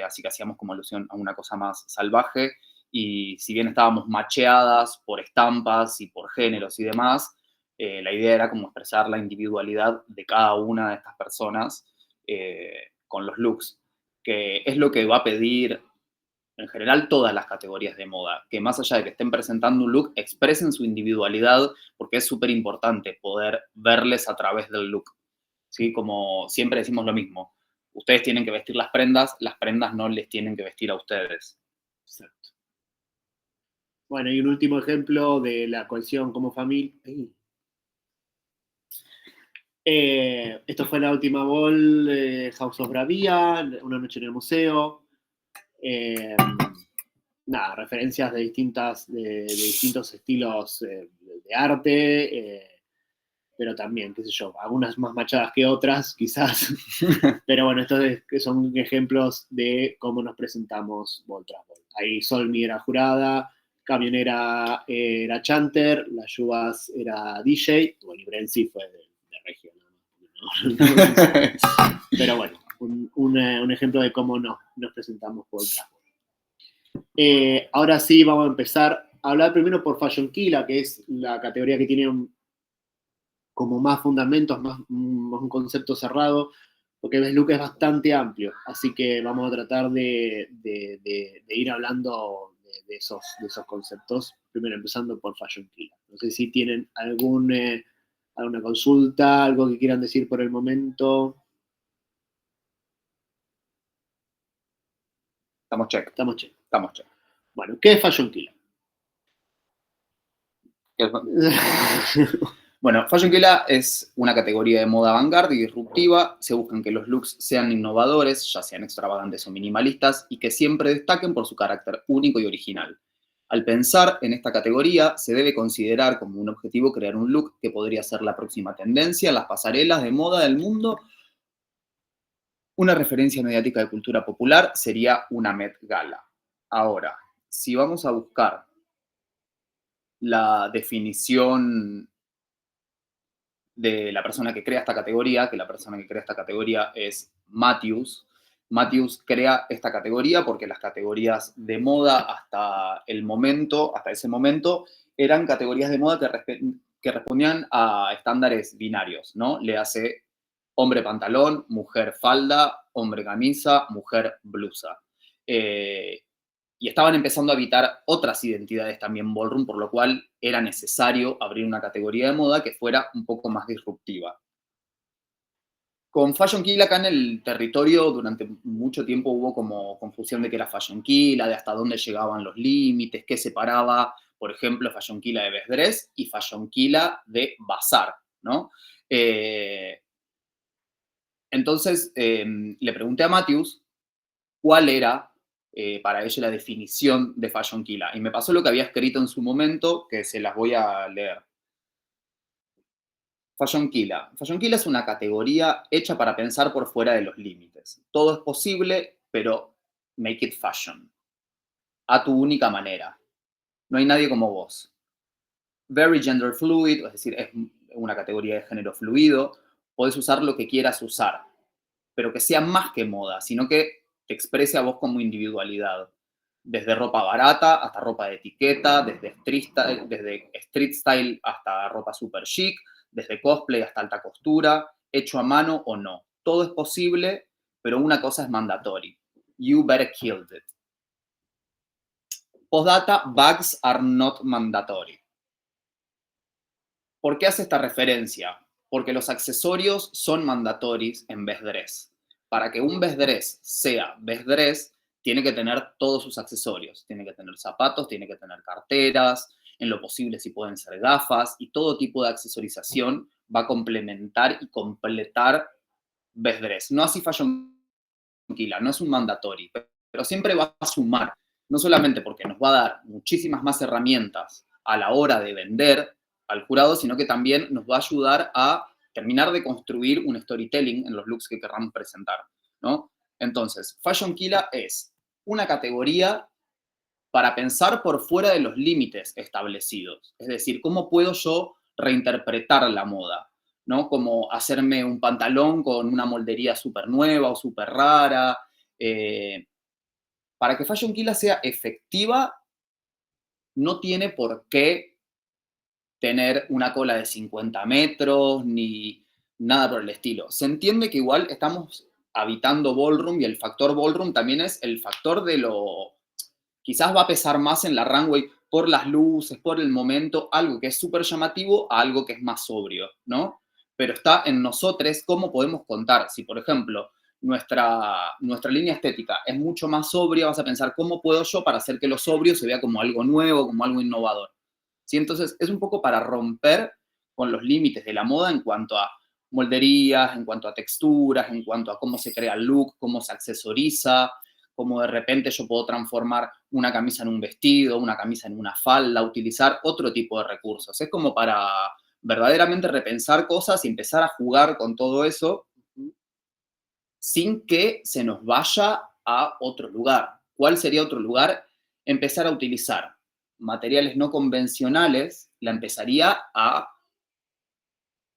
así que hacíamos como alusión a una cosa más salvaje. Y si bien estábamos macheadas por estampas y por géneros y demás, la idea era como expresar la individualidad de cada una de estas personas con los looks, que es lo que va a pedir en general todas las categorías de moda, que más allá de que estén presentando un look, expresen su individualidad, porque es súper importante poder verles a través del look. ¿Sí? Como siempre decimos lo mismo, ustedes tienen que vestir las prendas no les tienen que vestir a ustedes. Exacto. Bueno, y un último ejemplo de la cohesión como familia. Esto fue la última ball, House of Bravia, Una noche en el museo. Nada, referencias de distintos estilos de arte, pero también, qué sé yo, algunas más machadas que otras, quizás. Pero bueno, estos son ejemplos de cómo nos presentamos bol tras bol. Ahí Solmi era jurada, Camionera era chanter, Las Yuvas era DJ, bueno, y Brenzi fue de región. Pero bueno, un ejemplo de cómo nos presentamos bol tras bol. Ahora sí, vamos a empezar a hablar primero por Fashion Killa, que es la categoría que tiene como más fundamentos, más un concepto cerrado, porque el look es bastante amplio, así que vamos a tratar de ir hablando de esos conceptos, primero empezando por Fashion Killa. No sé si tienen alguna consulta, algo que quieran decir por el momento. Estamos check. Estamos check. Estamos check. Bueno, ¿qué es Fashion Killa? Bueno, Fashion Killa es una categoría de moda vanguardia y disruptiva. Se buscan que los looks sean innovadores, ya sean extravagantes o minimalistas, y que siempre destaquen por su carácter único y original. Al pensar en esta categoría, se debe considerar como un objetivo crear un look que podría ser la próxima tendencia en las pasarelas de moda del mundo. Una referencia mediática de cultura popular sería una Met Gala. Ahora, si vamos a buscar la definición de la persona que crea esta categoría, que la persona que crea esta categoría es Matthews. Matthews crea esta categoría porque las categorías de moda hasta ese momento, eran categorías de moda que respondían a estándares binarios, ¿no? Le hace hombre pantalón, mujer falda, hombre camisa, mujer blusa. Y estaban empezando a habitar otras identidades también ballroom, por lo cual era necesario abrir una categoría de moda que fuera un poco más disruptiva. Con Fashion Killa acá en el territorio durante mucho tiempo hubo como confusión de qué era Fashion Killa, de hasta dónde llegaban los límites, qué separaba, por ejemplo, Fashion Killa de Best Dress y Fashion Killa de Bazar, ¿no? Entonces le pregunté a Matthews cuál era para ella la definición de Fashion Killa. Y me pasó lo que había escrito en su momento, que se las voy a leer. Fashion Killa. Fashion Killa es una categoría hecha para pensar por fuera de los límites. Todo es posible, pero make it fashion. A tu única manera. No hay nadie como vos. Very gender fluid, es decir, es una categoría de género fluido. Podés usar lo que quieras usar, pero que sea más que moda, sino que te exprese a vos como individualidad. Desde ropa barata hasta ropa de etiqueta, desde street style hasta ropa super chic, desde cosplay hasta alta costura, hecho a mano o no. Todo es posible, pero una cosa es mandatory. You better kill it. Postdata, bags are not mandatory. ¿Por qué hace esta referencia? Porque los accesorios son mandatories en best dress. Para que un best dress sea best dress, tiene que tener todos sus accesorios. Tiene que tener zapatos, tiene que tener carteras, en lo posible si pueden ser gafas, y todo tipo de accesorización va a complementar y completar best dress. No así Fashion Killa, no es un mandatory, pero siempre va a sumar, no solamente porque nos va a dar muchísimas más herramientas a la hora de vender al jurado, sino que también nos va a ayudar a terminar de construir un storytelling en los looks que querramos presentar, ¿no? Entonces, Fashion Killa es una categoría para pensar por fuera de los límites establecidos. Es decir, ¿cómo puedo yo reinterpretar la moda? ¿No? Como hacerme un pantalón con una moldería súper nueva o súper rara, para que Fashion Killa sea efectiva, no tiene por qué tener una cola de 50 metros ni nada por el estilo. Se entiende que igual estamos habitando ballroom y el factor ballroom también es el factor de lo... Quizás va a pesar más en la runway por las luces, por el momento, algo que es súper llamativo a algo que es más sobrio, ¿no? Pero está en nosotros cómo podemos contar. Si, por ejemplo, nuestra línea estética es mucho más sobria, vas a pensar, ¿cómo puedo yo para hacer que lo sobrio se vea como algo nuevo, como algo innovador? ¿Sí? Entonces, es un poco para romper con los límites de la moda en cuanto a molderías, en cuanto a texturas, en cuanto a cómo se crea el look, cómo se accesoriza, cómo de repente yo puedo transformar una camisa en un vestido, una camisa en una falda, utilizar otro tipo de recursos. Es como para verdaderamente repensar cosas y empezar a jugar con todo eso sin que se nos vaya a otro lugar. ¿Cuál sería otro lugar? Empezar a utilizar materiales no convencionales, la empezaría a,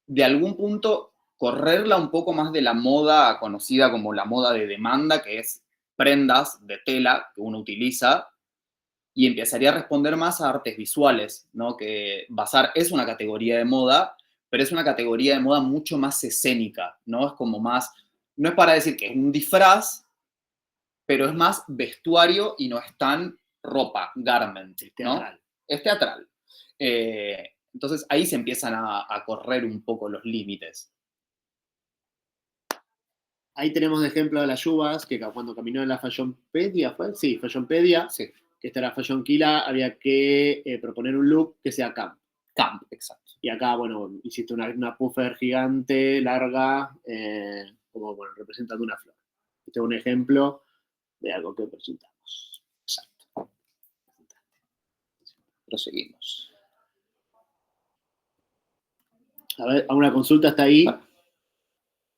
de algún punto, correrla un poco más de la moda conocida como la moda de demanda, que es prendas de tela que uno utiliza, y empezaría a responder más a artes visuales, ¿no? Que bazar es una categoría de moda, pero es una categoría de moda mucho más escénica, ¿no? Es como más, no es para decir que es un disfraz, pero es más vestuario y no es tan ropa, garment, Es ¿no? teatral. Es teatral. Entonces ahí se empiezan a correr un poco los límites. Ahí tenemos de ejemplo de las Yuvas, que cuando caminó en la Fashionpedia, ¿fue? Sí, Fashionpedia, Sí, que esta era Fashion Killa, había que proponer un look que sea camp. camp, exacto. Y acá, bueno, hiciste una puffer gigante, larga, como, bueno, representando una flor. Este es un ejemplo de algo que presentamos. Exacto. Proseguimos. A ver, ¿alguna consulta hasta ahí?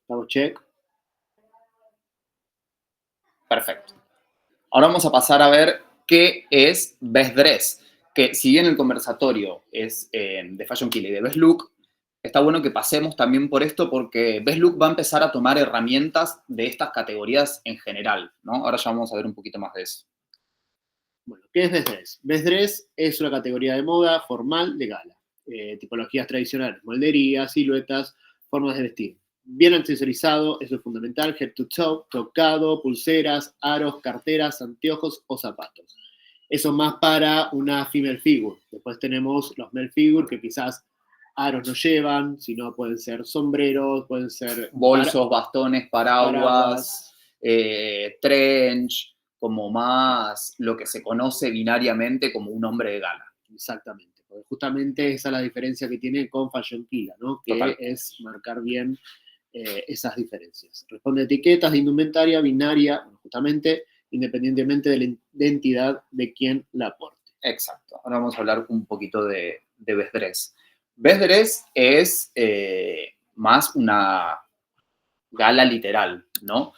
Damos check. Perfecto. Ahora vamos a pasar a ver qué es Best Dress, que si bien el conversatorio es de Fashion Killa y de Best Look, está bueno que pasemos también por esto porque Best Look va a empezar a tomar herramientas de estas categorías en general, ¿no? Ahora ya vamos a ver un poquito más de eso. Bueno, ¿qué es Best Dress? Best Dress es una categoría de moda formal de gala. Tipologías tradicionales, molderías, siluetas, formas de vestir. Bien accesorizado, eso es fundamental, head to toe, tocado, pulseras, aros, carteras, anteojos o zapatos. Eso más para una female figure. Después tenemos los male figure que quizás aros no llevan, sino pueden ser sombreros, pueden ser Bolsos, bastones, paraguas. paraguas, trench, como más lo que se conoce binariamente como un hombre de gala. Exactamente, porque justamente esa es la diferencia que tiene con Fashion Killa, ¿no? Que Total. es marcar bien esas diferencias. Responde a etiquetas de indumentaria binaria, justamente independientemente de la identidad de quien la aporte. Exacto. Ahora vamos a hablar un poquito de Best Dress. Best Dress es más una gala literal, ¿no?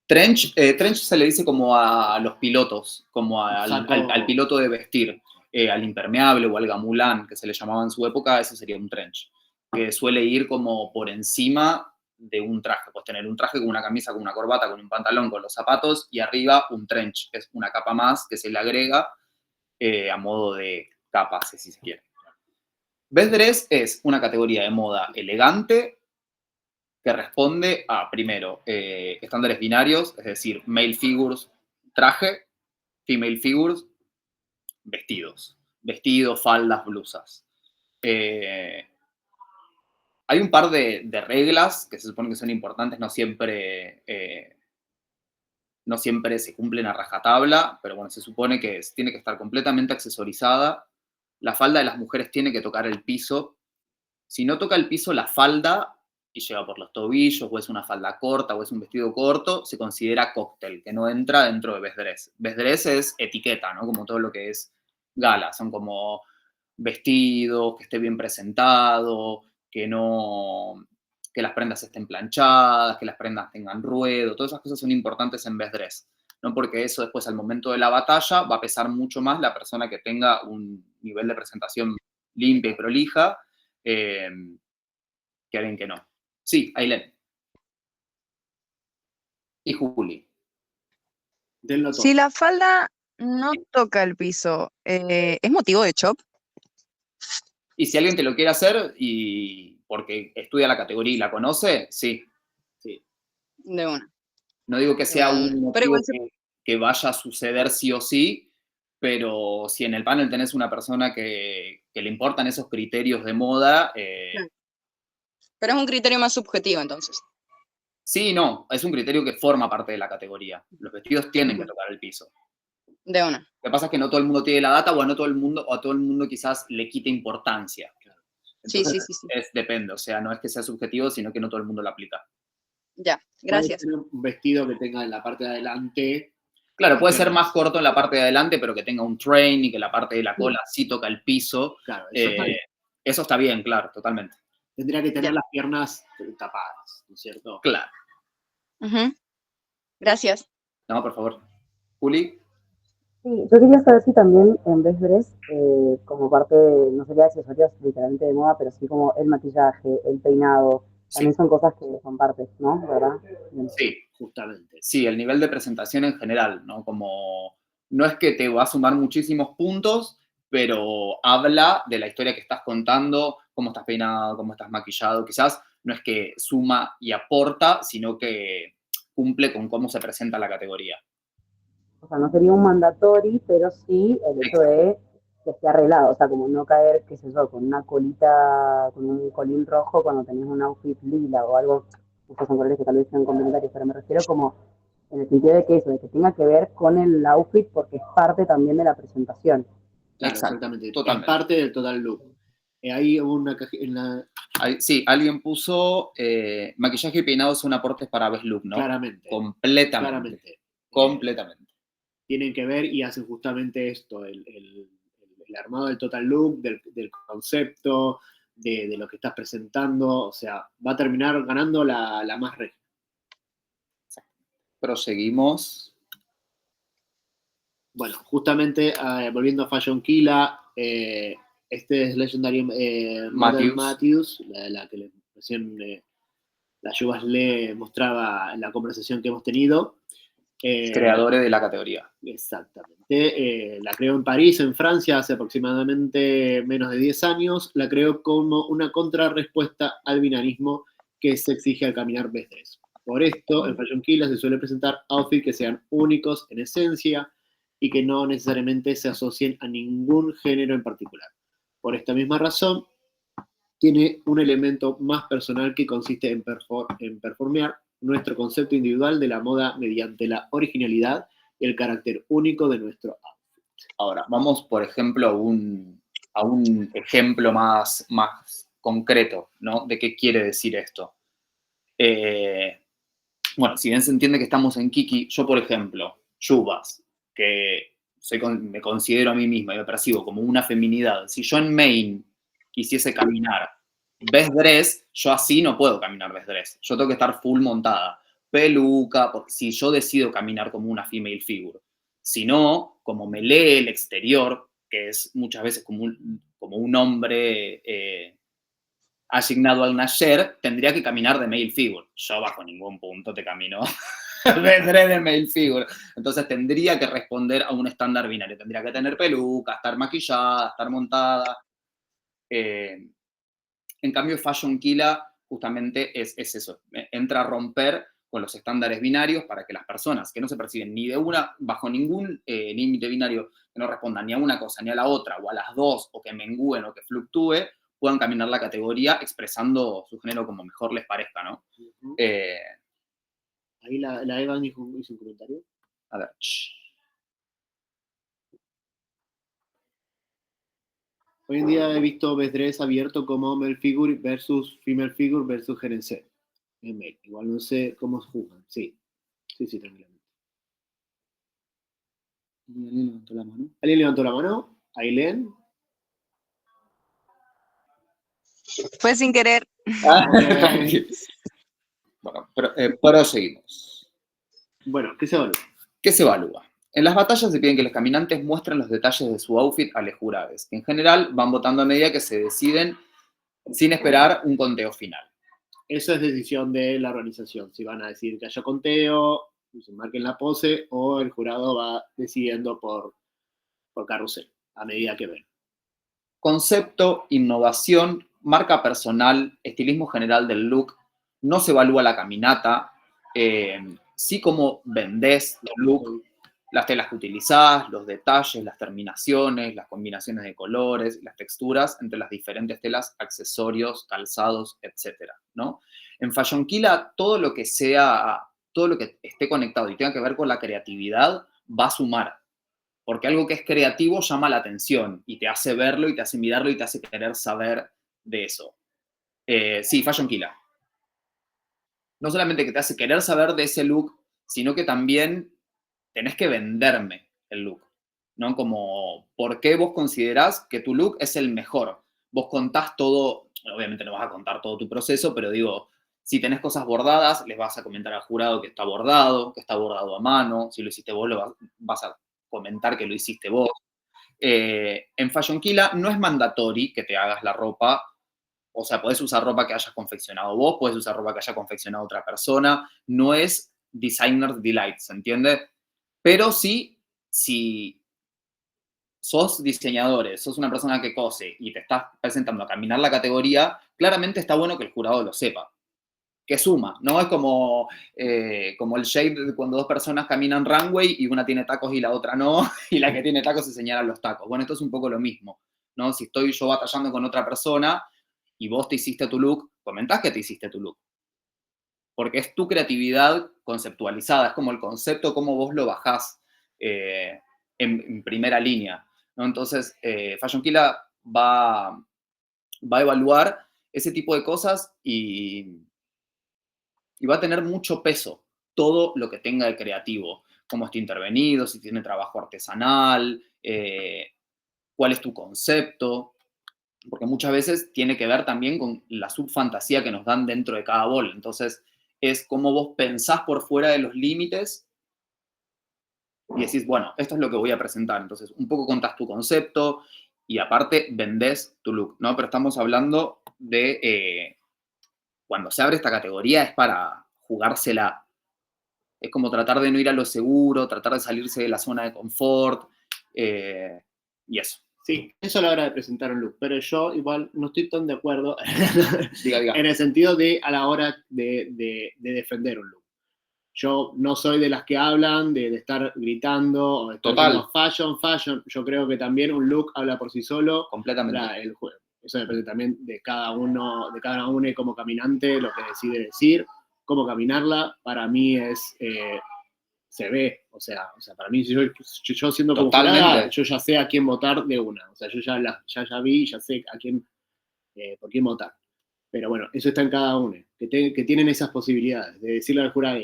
Trench se le dice como a los pilotos, como al piloto de vestir, al impermeable o al gamulán, que se le llamaba en su época, eso sería un trench, que suele ir como por encima de un traje. Puedes tener un traje con una camisa, con una corbata, con un pantalón, con los zapatos, y arriba un trench, que es una capa más que se le agrega a modo de capa, si se quiere. Best Dress es una categoría de moda elegante que responde a, primero, estándares binarios, es decir, male figures, traje, female figures, vestidos. Vestidos, faldas, blusas. Hay un par de reglas que se supone que son importantes, no siempre se cumplen a rajatabla, pero bueno, se supone que tiene que estar completamente accesorizada. La falda de las mujeres tiene que tocar el piso. Si no toca el piso la falda y llega por los tobillos, o es una falda corta, o es un vestido corto, se considera cóctel, que no entra dentro de best dress. Best dress es etiqueta, ¿no? Como todo lo que es gala. Son como vestidos, que esté bien presentado, que las prendas estén planchadas, que las prendas tengan ruedo. Todas esas cosas son importantes en best dress. ¿No? Porque eso después, al momento de la batalla, va a pesar mucho más la persona que tenga un nivel de presentación limpia y prolija que alguien que no. Sí, Ailén. Y Juli. Denlo todo. Si la falda no toca el piso, ¿es motivo de chop? Y si alguien te lo quiere hacer y porque estudia la categoría y la conoce, sí. Sí. De una. No digo que sea un Pero motivo igual que vaya a suceder sí o sí, pero si en el panel tenés una persona que le importan esos criterios de moda, Claro. Pero es un criterio más subjetivo, entonces. sí y no, es un criterio que forma parte de la categoría. Los vestidos tienen que Ujú. tocar el piso. De una. Lo que pasa es que no todo el mundo tiene la data o a todo el mundo quizás le quite importancia. Sí, Entonces, sí. depende, o sea, no es que sea subjetivo, sino que no todo el mundo lo aplica. Ya, Puede gracias. tener un vestido que tenga en la parte de adelante. Claro, puede ser Pero- más corto en la parte de adelante, pero que tenga un train y que la parte de la cola sí toca el piso. Claro, eso está bien. Eso está bien, claro, totalmente. Tendría que tener Ya. las piernas tapadas, ¿no es cierto? Claro. Ujú. Gracias. No, por favor. Juli, Sí, yo quería saber si también en vez de dress, como parte, no sería accesorios literalmente de moda, pero sí como el maquillaje, el peinado, sí, también son cosas que son partes, ¿no? ¿Verdad? Bien. sí, Justamente. sí, el nivel de presentación en general, ¿no? Como, no es que te va a sumar muchísimos puntos, pero habla de la historia que estás contando, cómo estás peinado, cómo estás maquillado. Quizás no es que suma y aporta, sino que cumple con cómo se presenta la categoría. O sea, no sería un mandatory, pero sí el hecho de que esté arreglado, o sea, como no caer, qué sé yo, con una colita, con un colín rojo cuando tenés un outfit lila o algo, estos son colores que tal vez sean complementarios, pero me refiero como en el sentido de que eso, de que tenga que ver con el outfit porque es parte también de la presentación. Claro, Exacto, exactamente. Es totalmente. parte del total look. Ahí hubo una en la. Sí, alguien puso maquillaje y peinado son aportes para Best Look, ¿no? Claramente. Completamente. Claramente. Completamente. Tienen que ver y hacen justamente esto, el armado del total look, del concepto, de lo que estás presentando. O sea, va a terminar ganando la más regia. Proseguimos. Bueno, justamente volviendo a Fashion Killa, este es Legendary Model Matthews, la que recién la Yubas le mostraba en la conversación que hemos tenido. Creadores de la categoría. Exactamente. La creó en París, en Francia, hace aproximadamente menos de 10 años. La creó como una contrarrespuesta al binarismo que se exige al caminar best dress. Por esto, en Fashion Killa se suele presentar outfits que sean únicos en esencia y que no necesariamente se asocien a ningún género en particular. Por esta misma razón, tiene un elemento más personal que consiste en performear nuestro concepto individual de la moda mediante la originalidad y el carácter único de nuestro outfit. Ahora, vamos, por ejemplo, a un ejemplo más concreto, ¿no? De qué quiere decir esto. Bueno, si bien se entiende que estamos en Kiki, yo, por ejemplo, Yubas, que me considero a mí misma y me percibo como una feminidad, si yo en Maine quisiese caminar best dress, yo así no puedo caminar best dress. Yo tengo que estar full montada, peluca, porque si yo decido caminar como una female figure. Si no, como me lee el exterior, que es muchas veces como un hombre asignado al nacer, tendría que caminar de male figure. Yo bajo ningún punto te camino de male figure. Entonces tendría que responder a un estándar binario. Tendría que tener peluca, estar maquillada, estar montada. En cambio, Fashion Killa justamente es eso. Entra a romper con los estándares binarios para que las personas que no se perciben ni de una, bajo ningún límite binario, que no respondan ni a una cosa ni a la otra, o a las dos, o que mengúen o que fluctúe, puedan caminar la categoría expresando su género como mejor les parezca, ¿no? Uh-huh. Ahí la Eva hizo un comentario. A ver. Hoy en día he visto best dress abierto como male figure versus female figure versus GNC. Igual no sé cómo se juzgan. Sí, tranquilamente. ¿Alguien levantó la mano? ¿Alguien levantó la mano? ¿Ailén? Fue sin querer. Okay. Bueno, proseguimos. Bueno, ¿qué se evalúa? ¿Qué se evalúa? En las batallas se piden que los caminantes muestren los detalles de su outfit a los jurados, que en general van votando a medida que se deciden sin esperar un conteo final. Eso es decisión de la organización. Si van a decir que haya conteo, se marquen la pose, o el jurado va decidiendo por carrusel, a medida que ven. Concepto, innovación, marca personal, estilismo general del look. No se evalúa la caminata, sí cómo vendés tu look, las telas que utilizás, los detalles, las terminaciones, las combinaciones de colores, las texturas entre las diferentes telas, accesorios, calzados, etcétera, ¿no? En Fashionquila, todo lo que esté conectado y tenga que ver con la creatividad va a sumar. Porque algo que es creativo llama la atención y te hace verlo y te hace mirarlo y te hace querer saber de eso. Sí, Fashionquila. No solamente que te hace querer saber de ese look, sino que también tenés que venderme el look, ¿no? Como, ¿por qué vos considerás que tu look es el mejor? Vos contás todo, obviamente no vas a contar todo tu proceso, pero digo, si tenés cosas bordadas, les vas a comentar al jurado que está bordado a mano. Si lo hiciste vos, vas a comentar que lo hiciste vos. En Fashionquila no es mandatory que te hagas la ropa. O sea, podés usar ropa que hayas confeccionado vos, podés usar ropa que haya confeccionado otra persona. No es Designer's Delight, ¿se entiende? Pero sí, si sos diseñadores, sos una persona que cose y te estás presentando a caminar la categoría, claramente está bueno que el jurado lo sepa. Que suma, ¿no? Es como el shade cuando dos personas caminan runway y una tiene tacos y la otra no, y la que tiene tacos se señalan los tacos. Bueno, esto es un poco lo mismo, ¿no? Si estoy yo batallando con otra persona y vos te hiciste tu look, comentás que te hiciste tu look. Porque es tu creatividad conceptualizada, es como el concepto, cómo vos lo bajás en primera línea, ¿no? Entonces, Fashionquila va a evaluar ese tipo de cosas y va a tener mucho peso todo lo que tenga de creativo, cómo está intervenido, si tiene trabajo artesanal, cuál es tu concepto, porque muchas veces tiene que ver también con la subfantasía que nos dan dentro de cada bol. Entonces, es cómo vos pensás por fuera de los límites y decís, bueno, esto es lo que voy a presentar. Entonces, un poco contás tu concepto y aparte vendés tu look, ¿no? Pero estamos hablando de cuando se abre esta categoría es para jugársela. Es como tratar de no ir a lo seguro, tratar de salirse de la zona de confort y eso. Sí, eso a la hora de presentar un look, pero yo igual no estoy tan de acuerdo Diga. en el sentido de a la hora de defender un look. Yo no soy de las que hablan de estar gritando o de estar diciendo fashion. Yo creo que también un look habla por sí solo. Completamente. Para el juego. Eso depende también de cada uno como caminante, lo que decide decir, cómo caminarla. Para mí se ve, o sea, para mí yo siendo como jurada, yo ya sé a quién votar de una. O sea, yo ya vi, ya sé a quién, por quién votar. Pero bueno, eso está en cada uno, que tienen esas posibilidades de decirle al jurado,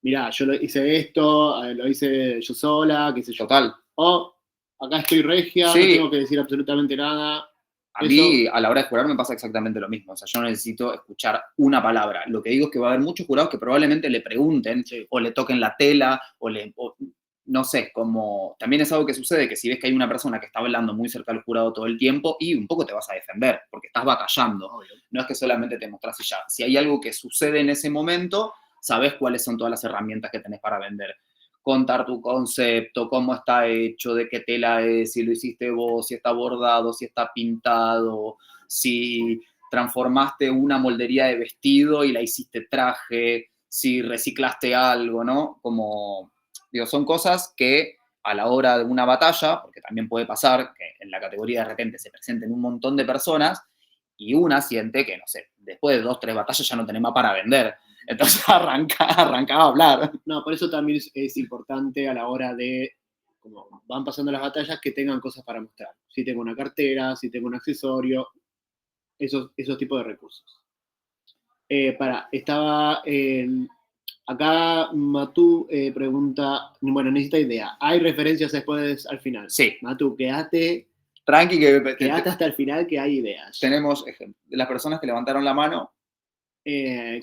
mirá, yo hice esto, lo hice yo sola, qué sé yo. Total. O acá estoy regia, sí. No tengo que decir absolutamente nada. A mí, a la hora de jurar, me pasa exactamente lo mismo. O sea, yo no necesito escuchar una palabra. Lo que digo es que va a haber muchos jurados que probablemente le pregunten, sí, o le toquen la tela, o no sé, como también es algo que sucede, que si ves que hay una persona que está hablando muy cerca del jurado todo el tiempo, y un poco te vas a defender, porque estás batallando. Obvio. No es que solamente te mostrás y ya. Si hay algo que sucede en ese momento, sabes cuáles son todas las herramientas que tenés para vender. Contar tu concepto, cómo está hecho, de qué tela es, si lo hiciste vos, si está bordado, si está pintado, si transformaste una moldería de vestido y la hiciste traje, si reciclaste algo, ¿no? Como, digo, son cosas que a la hora de una batalla, porque también puede pasar que en la categoría de repente se presenten un montón de personas y una siente que, no sé, después de 2, 3 batallas ya no tenés más para vender. Entonces arrancaba a hablar. No, por eso también es importante a la hora de, como van pasando las batallas, que tengan cosas para mostrar. Si tengo una cartera, si tengo un accesorio, esos tipos de recursos. Acá Matú pregunta, bueno, necesita idea. ¿Hay referencias después al final? Sí. Matú, quédate hasta el final que hay ideas. Tenemos las personas que levantaron la mano.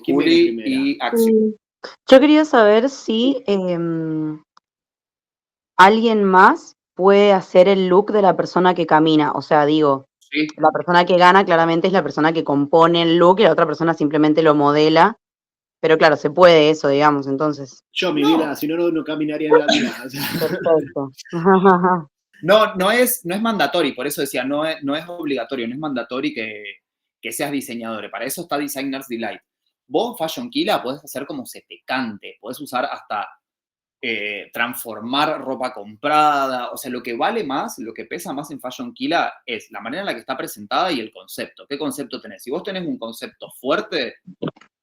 Juli y Axi. Yo quería saber si alguien más puede hacer el look de la persona que camina. O sea, digo, sí, la persona que gana claramente es la persona que compone el look y la otra persona simplemente lo modela. Pero claro, se puede eso, digamos, entonces. Yo, mi No. vida, si no, no caminaría en la vida. O sea, Perfecto. No es mandatorio, por eso decía, no es obligatorio, no es mandatorio que seas diseñador. Para eso está Designers Delight. Vos, Fashion Killa, podés hacer como se te cante, podés usar hasta transformar ropa comprada. O sea, lo que vale más, lo que pesa más en Fashion Killa es la manera en la que está presentada y el concepto. ¿Qué concepto tenés? Si vos tenés un concepto fuerte,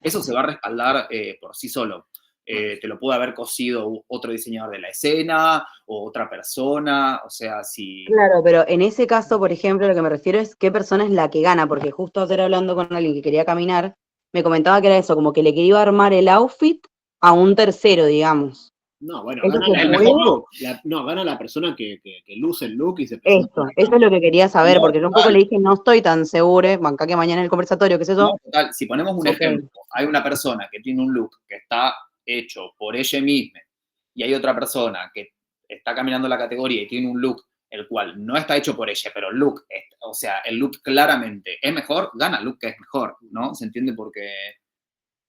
eso se va a respaldar por sí solo. Te lo puede haber cosido otro diseñador de la escena o otra persona, o sea, si... Claro, pero en ese caso, por ejemplo, lo que me refiero es qué persona es la que gana, porque justo ayer hablando con alguien que quería caminar, me comentaba que era eso, como que le quería armar el outfit a un tercero, digamos. no, bueno, ¿Eso gana se el la, mejor puede? look. gana la persona que luce el look y se presenta. Eso es lo que quería saber, No, porque yo un poco total, le dije, no estoy tan segura, banca que mañana en el conversatorio, qué sé yo. no, total. Si ponemos un Ok. ejemplo, hay una persona que tiene un look que está hecho por ella misma y hay otra persona que está caminando la categoría y tiene un look el cual no está hecho por ella, pero el look, o sea, el look claramente es mejor, gana el look que es mejor, ¿no? ¿Se entiende? Porque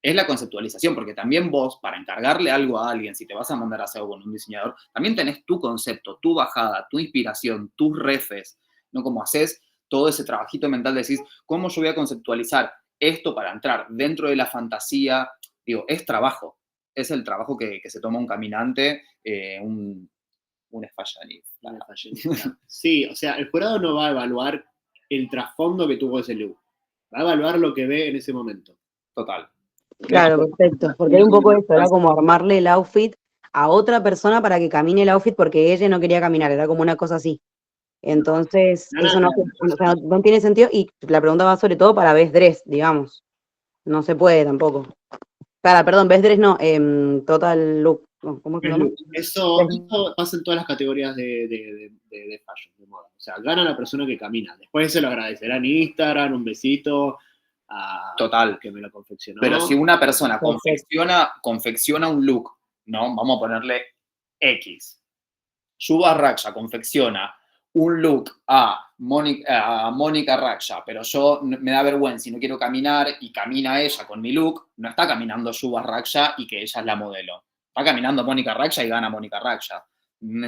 es la conceptualización, porque también vos, para encargarle algo a alguien, si te vas a mandar a hacer algo con un diseñador, también tenés tu concepto, tu bajada, tu inspiración, tus refes, ¿no? Como haces todo ese trabajito mental, decís, ¿cómo yo voy a conceptualizar esto para entrar dentro de la fantasía? Digo, es trabajo, es el trabajo que se toma un caminante, un fashionista. Una fashionista. Sí, o sea, el jurado no va a evaluar el trasfondo que tuvo ese look. Va a evaluar lo que ve en ese momento. Total. Claro, perfecto. Porque era un poco eso, era como armarle el outfit a otra persona para que camine el outfit porque ella no quería caminar, era como una cosa así. Entonces, No, eso no, o sea, no tiene sentido y la pregunta va sobre todo para Best Dress, digamos. No se puede tampoco. Perdón, Best Dress no, Total Look. No, ¿cómo se llama? Eso pasa en todas las categorías de fashion, de moda. O sea, gana la persona que camina. Después se lo agradecerá en Instagram, un besito a Total. que me lo confeccionó. Pero si una persona Perfecto. confecciona un look, ¿no? Vamos a ponerle X. Yuba Raksha confecciona un look a Mónica Raksha, pero yo me da vergüenza y no quiero caminar y camina ella con mi look, no está caminando Yuba Raksha y que ella es la modelo. Está caminando Mónica Raksha y gana Mónica Raksha.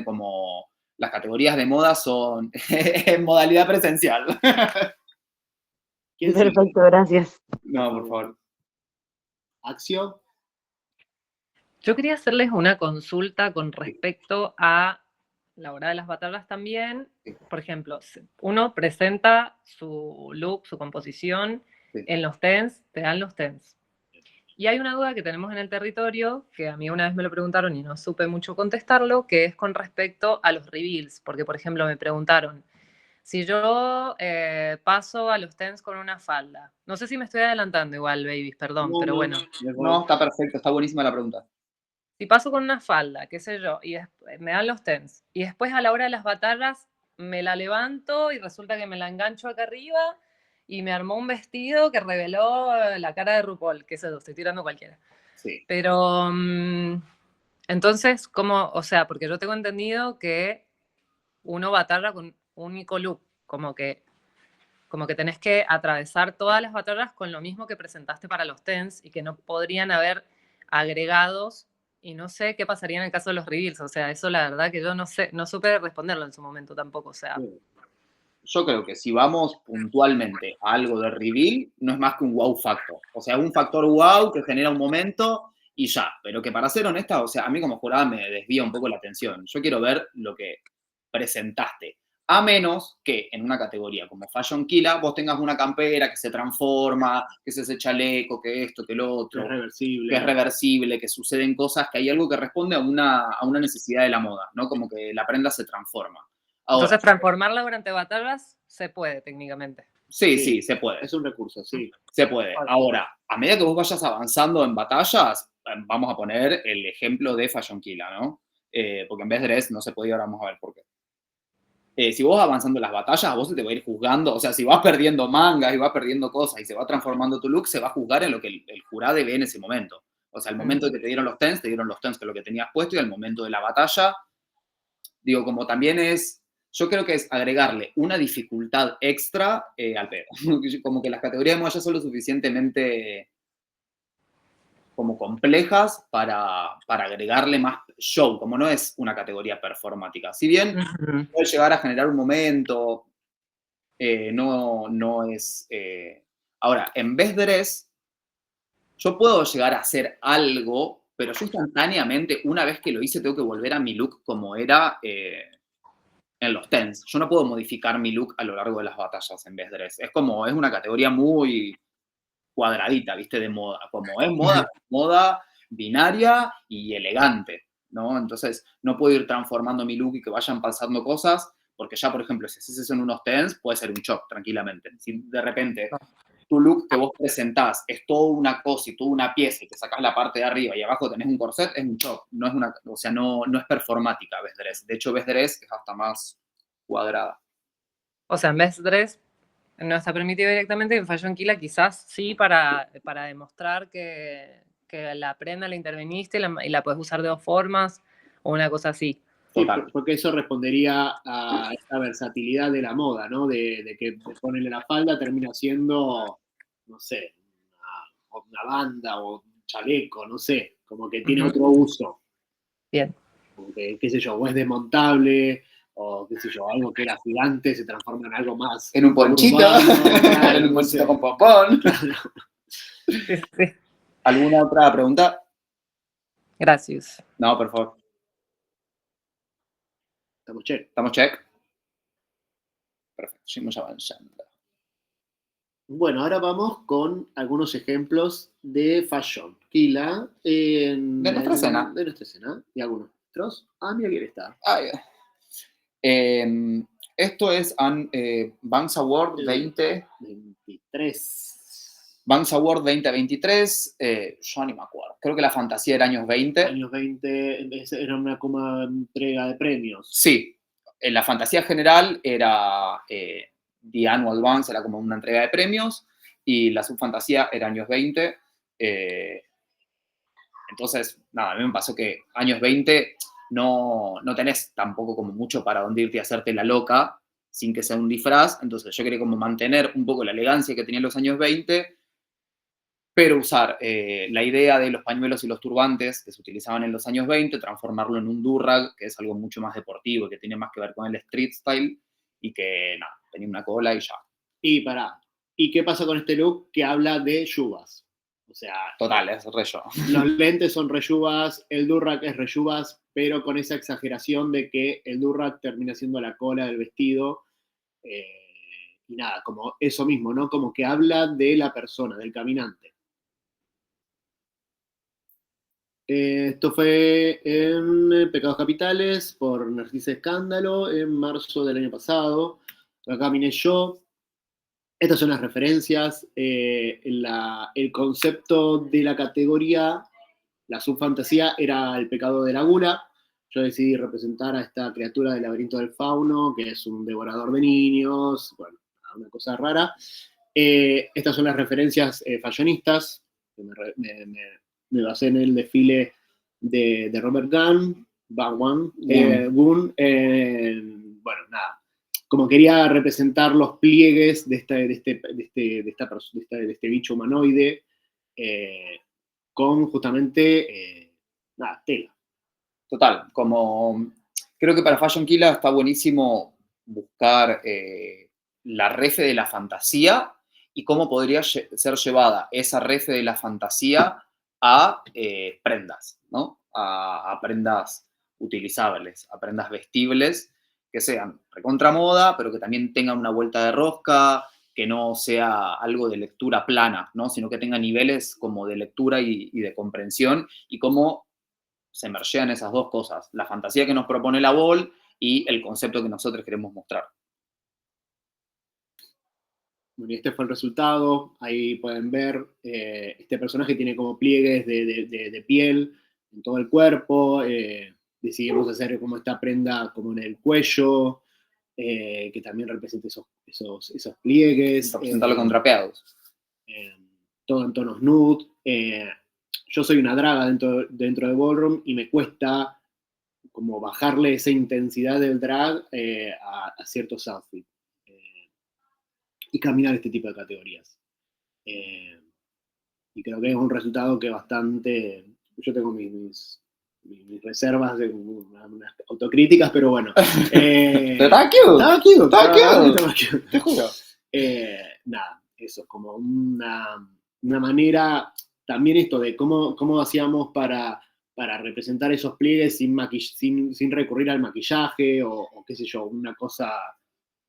Como las categorías de moda son en modalidad presencial. ¿Quién sigue? Perfecto, gracias. No, por favor. Acción. Yo quería hacerles una consulta con respecto a la hora de las batallas también. Por ejemplo, uno presenta su look, su composición Sí. en los TENS, te dan los TENS. Y hay una duda que tenemos en el territorio, que a mí una vez me lo preguntaron y no supe mucho contestarlo, que es con respecto a los reveals. Porque, por ejemplo, me preguntaron, si yo paso a los TENS con una falda, no sé si me estoy adelantando igual, babies, perdón, pero bueno. No, está perfecto, está buenísima la pregunta. Si paso con una falda, qué sé yo, y me dan los TENS, y después a la hora de las batallas me la levanto y resulta que me la engancho acá arriba y me armó un vestido que reveló la cara de RuPaul, que es eso, estoy tirando cualquiera. Sí. Pero, entonces, ¿cómo? O sea, porque yo tengo entendido que uno batalla con un único look, como que tenés que atravesar todas las batallas con lo mismo que presentaste para los TENS y que no podrían haber agregados y no sé qué pasaría en el caso de los reveals. O sea, eso la verdad que yo no sé, no supe responderlo en su momento tampoco. O sea, Yo creo que si vamos puntualmente a algo de reveal, no es más que un wow factor. O sea, un factor wow que genera un momento y ya. Pero que para ser honesta, o sea, a mí como jurada me desvía un poco la atención. Yo quiero ver lo que presentaste. A menos que en una categoría como Fashion Killa vos tengas una campera que se transforma, que es ese chaleco, que esto, que lo Que otro, es reversible. que es reversible, que suceden cosas, que hay algo que responde a una necesidad de la moda, ¿no? Como que la prenda se transforma. Ahora, entonces transformarla durante batallas se puede técnicamente. sí, se puede. Es un recurso, sí. Se puede. Ahora, a medida que vos vayas avanzando en batallas, vamos a poner el ejemplo de Fashion Killa, ¿no? Porque en vez de Dress no se podía, ahora vamos a ver por qué. Si vos vas avanzando en las batallas, a vos se te va a ir juzgando, o sea, si vas perdiendo mangas y vas perdiendo cosas y se va transformando tu look, se va a juzgar en lo que el jurado ve en ese momento. O sea, el momento de que te dieron los TENS, que es lo que tenías puesto, y al momento de la batalla, digo, como también es, yo creo que es agregarle una dificultad extra al pedo. Como que las categorías de moda ya son lo suficientemente como complejas para agregarle más show, como no es una categoría performática. Si bien Ujú. puede llegar a generar un momento, no es... Ahora, en vez de dress, yo puedo llegar a hacer algo, pero yo instantáneamente, una vez que lo hice, tengo que volver a mi look como era en los tens. Yo no puedo modificar mi look a lo largo de las batallas en vez de dress. Es como, es una categoría muy cuadradita, ¿viste? De moda. Como es moda, moda binaria y elegante, ¿no? Entonces, no puedo ir transformando mi look y que vayan pasando cosas, porque ya, por ejemplo, si haces eso en unos tens, puede ser un shock tranquilamente. Si de repente tu look que vos presentás es toda una cosa y toda una pieza y te sacás la parte de arriba y abajo tenés un corset, es un shock. No es una, o sea, no es performática Best Dress. De hecho, Best Dress es hasta más cuadrada. O sea, en vez de dress no está permitido directamente, en Fashion Killa quizás sí para demostrar que la prenda la interveniste y la puedes usar de dos formas o una cosa así. Sí, Total. porque eso respondería a esta versatilidad de la moda, ¿no? De que ponerle la falda termina siendo, no sé, una banda o un chaleco, no sé, como que tiene Ujú. otro uso. Bien. Como que, qué sé yo, o es desmontable, o qué sé yo, algo que era gigante se transforma en algo más En un ponchito, urbano, claro, en un no ponchito sé. con pompón. Claro. Sí, sí. ¿Alguna otra pregunta? Gracias. No, por favor. Estamos check. ¿Estamos check? Perfecto, seguimos avanzando. Bueno, ahora vamos con algunos ejemplos de fashion. Kila, De nuestra escena. de nuestra escena. Y algunos otros. Ah, mira quién está. Esto es Banks Award 23. Banks Award 2023. Yo ni me acuerdo. Creo que la fantasía era años 20. Años 20, era una como entrega de premios. Sí, en la fantasía general era The Annual Banks, era como una entrega de premios, y la subfantasía era años 20. Entonces, nada, a mí me pasó que años 20 no tenés tampoco como mucho para dónde irte a hacerte la loca sin que sea un disfraz. Entonces yo quería como mantener un poco la elegancia que tenía los años 20, pero usar la idea de los pañuelos y los turbantes que se utilizaban en los años 20, transformarlo en un durag, que es algo mucho más deportivo, que tiene más que ver con el street style, y que nada, tenía una cola y ya. Y pará. ¿Y qué pasa con este look que habla de yubas? O sea, Total, es re yo. los lentes son reyubas, el durag es reyubas, pero con esa exageración de que el durag termina siendo la cola del vestido. Y nada, como eso mismo, ¿no? Como que habla de la persona, del caminante. Esto fue en Pecados Capitales por Narcisa Escándalo en marzo del año pasado. Acá vine yo. Estas son las referencias. El concepto de la categoría, la subfantasía, era el pecado de la gula. Yo decidí representar a esta criatura del laberinto del fauno, que es un devorador de niños, bueno, una cosa rara. Estas son las referencias fashionistas. Me basé en el desfile de Robert Gunn, Gunn. Bueno, nada. Como quería representar los pliegues de este bicho humanoide, con justamente nada, tela. Total, como creo que para Fashion Killa está buenísimo buscar la refe de la fantasía y cómo podría ser llevada esa refe de la fantasía a prendas, ¿no? A prendas utilizables, a prendas vestibles que sean recontra moda, pero que también tengan una vuelta de rosca, que no sea algo de lectura plana, ¿no? Sino que tenga niveles como de lectura y de comprensión y cómo se mergean esas dos cosas, la fantasía que nos propone la Ball y el concepto que nosotros queremos mostrar. Bueno, y este fue el resultado. Ahí pueden ver, este personaje tiene como pliegues de piel en todo el cuerpo. Decidimos hacer como esta prenda como en el cuello, que también represente esos pliegues. Representarlo con trapeados. Todo en tonos nude. Yo soy una draga dentro de Ballroom y me cuesta como bajarle esa intensidad del drag a ciertos outfits y caminar este tipo de categorías. Y creo que es un resultado que bastante... Yo tengo mis reservas, unas autocríticas, pero bueno. Pero estaba cute. Estaba cute. Te juro. Nada, eso, como una manera, también esto de cómo hacíamos para representar esos pliegues sin recurrir al maquillaje o qué sé yo, una cosa,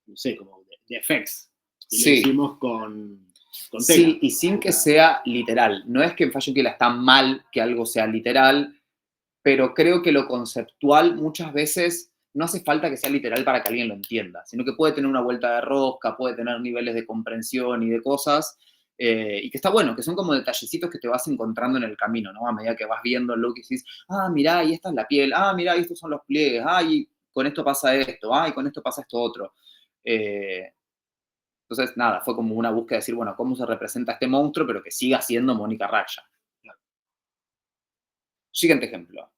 no sé, como de effects. Y lo Sí. hicimos con tela. Sí, y sin que sea literal. No es que en Fashion Killa está mal que algo sea literal, pero creo que lo conceptual muchas veces no hace falta que sea literal para que alguien lo entienda, sino que puede tener una vuelta de rosca, puede tener niveles de comprensión y de cosas, y que está bueno, que son como detallecitos que te vas encontrando en el camino, ¿no? A medida que vas viendo el look y dices, ah, mirá, y esta es la piel, ah, mirá, y estos son los pliegues, ah, y con esto pasa esto, ah, y con esto pasa esto otro. Entonces, nada, fue como una búsqueda de decir, bueno, ¿cómo se representa este monstruo, pero que siga siendo Mónica Raya? Siguiente ejemplo.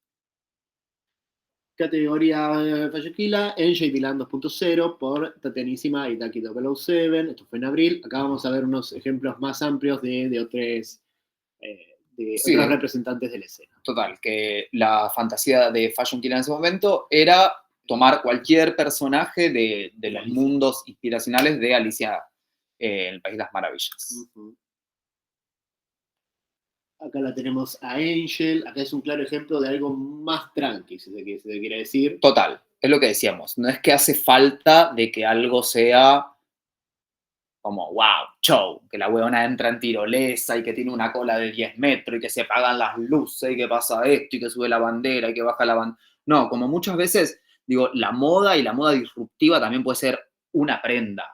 Categoría Fashion Killa, en J. Dylan 2.0 por Tatianísima y Taki 007. Esto fue en abril. Acá vamos a ver unos ejemplos más amplios de otros Sí. otros representantes de la escena. Total, que la fantasía de Fashion Killa en ese momento era tomar cualquier personaje de los mundos inspiracionales de Alicia en el País de las Maravillas. Uh-huh. Acá la tenemos a Angel. Acá es un claro ejemplo de algo más tranqui, si se quiere decir. Total, es lo que decíamos. No es que hace falta de que algo sea como, wow, show, que la huevona entra en tirolesa y que tiene una cola de 10 metros y que se apagan las luces y que pasa esto y que sube la bandera y que baja la bandera. No, como muchas veces, digo, la moda y la moda disruptiva también puede ser una prenda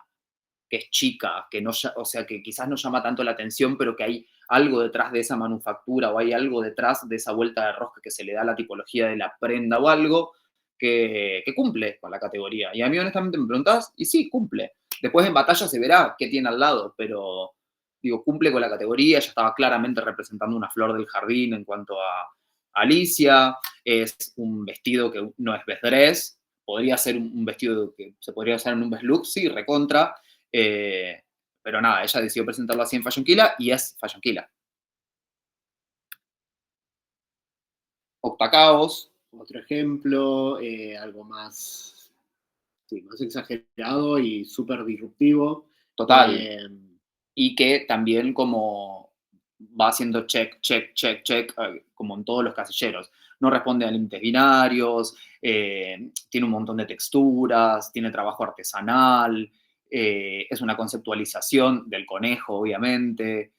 que es chica, que no, o sea, que quizás no llama tanto la atención, pero que hay algo detrás de esa manufactura o hay algo detrás de esa vuelta de rosca que se le da a la tipología de la prenda o algo que cumple con la categoría. Y a mí honestamente me preguntás, y sí, cumple. Después en batalla se verá qué tiene al lado, pero digo, cumple con la categoría, ya estaba claramente representando una flor del jardín en cuanto a Alicia, es un vestido que no es best dress, podría ser un vestido que se podría usar en un best look, sí, recontra, pero nada, ella decidió presentarlo así en Fashion Killa y es Fashion Killa. Octacaos. Otro ejemplo, algo más, sí, más exagerado y súper disruptivo. Total. Y que también como va haciendo check, check, check, check, como en todos los casilleros. No responde a límites binarios, tiene un montón de texturas, tiene trabajo artesanal, es una conceptualización del conejo, obviamente.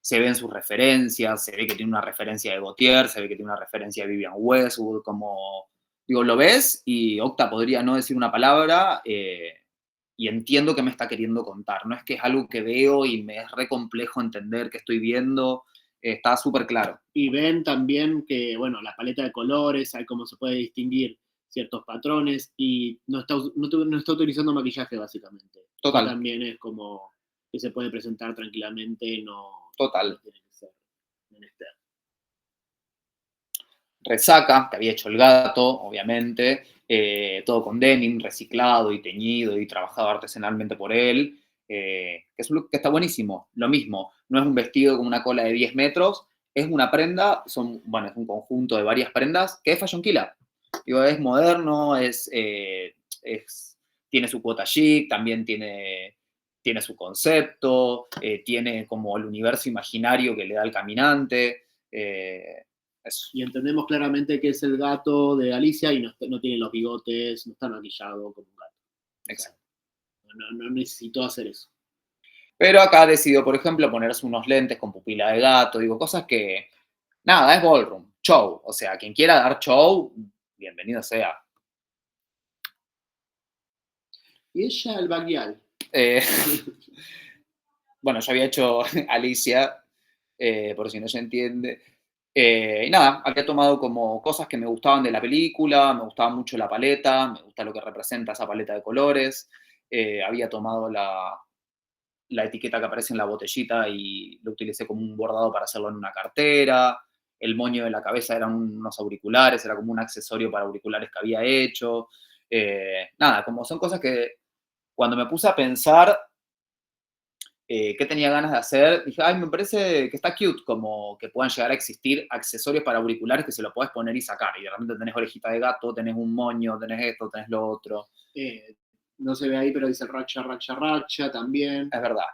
Se ven sus referencias, se ve que tiene una referencia de Gautier, se ve que tiene una referencia de Vivienne Westwood, como, digo, lo ves y Octa podría no decir una palabra y entiendo qué me está queriendo contar. No es que es algo que veo y me es re complejo entender qué estoy viendo, está súper claro. Y ven también que, bueno, la paleta de colores, hay cómo se puede distinguir ciertos patrones y no está utilizando maquillaje, básicamente. Total. Eso también es como que se puede presentar tranquilamente, no... Total. No tiene que ser menester. Resaca, que había hecho el gato, obviamente, todo con denim, reciclado y teñido y trabajado artesanalmente por él, que es un look que está buenísimo. Lo mismo, no es un vestido con una cola de 10 metros, es una prenda, es un conjunto de varias prendas que es Fashion Killa. Digo, es moderno, tiene su cuota chic, también tiene su concepto, tiene como el universo imaginario que le da al caminante. Eso. Y entendemos claramente que es el gato de Alicia y no tiene los bigotes, no está maquillado como un gato. Exacto. No necesitó hacer eso. Pero acá decidió, por ejemplo, ponerse unos lentes con pupila de gato, digo, cosas que, nada, es ballroom, show. O sea, quien quiera dar show, bienvenido sea. Y ella, el Baguial. Bueno, yo había hecho Alicia, por si no se entiende. Y nada, había tomado como cosas que me gustaban de la película, me gustaba mucho la paleta, me gusta lo que representa esa paleta de colores. Había tomado la etiqueta que aparece en la botellita y lo utilicé como un bordado para hacerlo en una cartera. El moño de la cabeza eran unos auriculares, era como un accesorio para auriculares que había hecho. Nada, como son cosas que cuando me puse a pensar, ¿qué tenía ganas de hacer? Dije, ay, me parece que está cute, como que puedan llegar a existir accesorios para auriculares que se lo podés poner y sacar. Y de repente tenés orejita de gato, tenés un moño, tenés esto, tenés lo otro. No se ve ahí, pero dice racha, racha, racha también. Es verdad,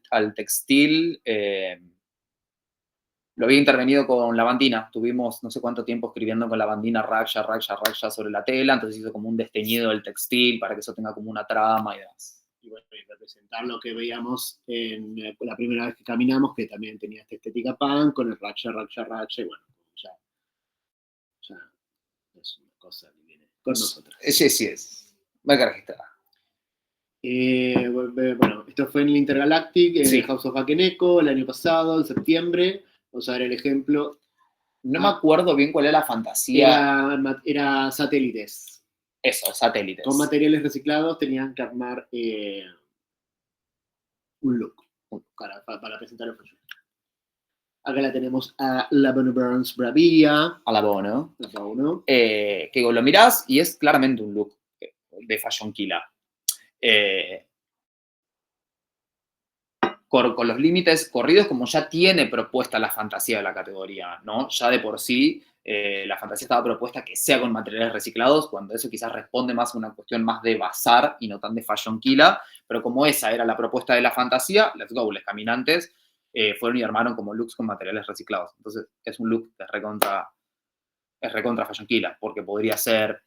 al textil lo había intervenido con lavandina. Tuvimos no sé cuánto tiempo escribiendo con lavandina racha, racha, racha sobre la tela, entonces hizo como un desteñido del textil para que eso tenga como una trama y demás. Y bueno, y representar lo que veíamos en la primera vez que caminamos, que también tenía esta estética punk, con el racha, racha, racha, y bueno, ya es una cosa que viene con nosotros. Sí, es. Marca registrada. Bueno, esto fue en el Intergalactic, en Sí. House of Bakeneko, el año pasado, en septiembre. Vamos a ver el ejemplo. No me acuerdo bien cuál era la fantasía. Era satélites. Eso, satélites. Con materiales reciclados tenían que armar un look para presentar el fashion. Acá la tenemos a Laverne Burns Bravia. A la Bono. ¿No? Que lo mirás y es claramente un look de Fashion Killa. Con los límites corridos, como ya tiene propuesta la fantasía de la categoría, ¿no? Ya de por sí, la fantasía estaba propuesta que sea con materiales reciclados, cuando eso quizás responde más a una cuestión más de bazar y no tan de Fashion Killa, pero como esa era la propuesta de la fantasía, let's go, les caminantes fueron y armaron como looks con materiales reciclados. Entonces, es un look que es recontra Fashion Killa, porque podría ser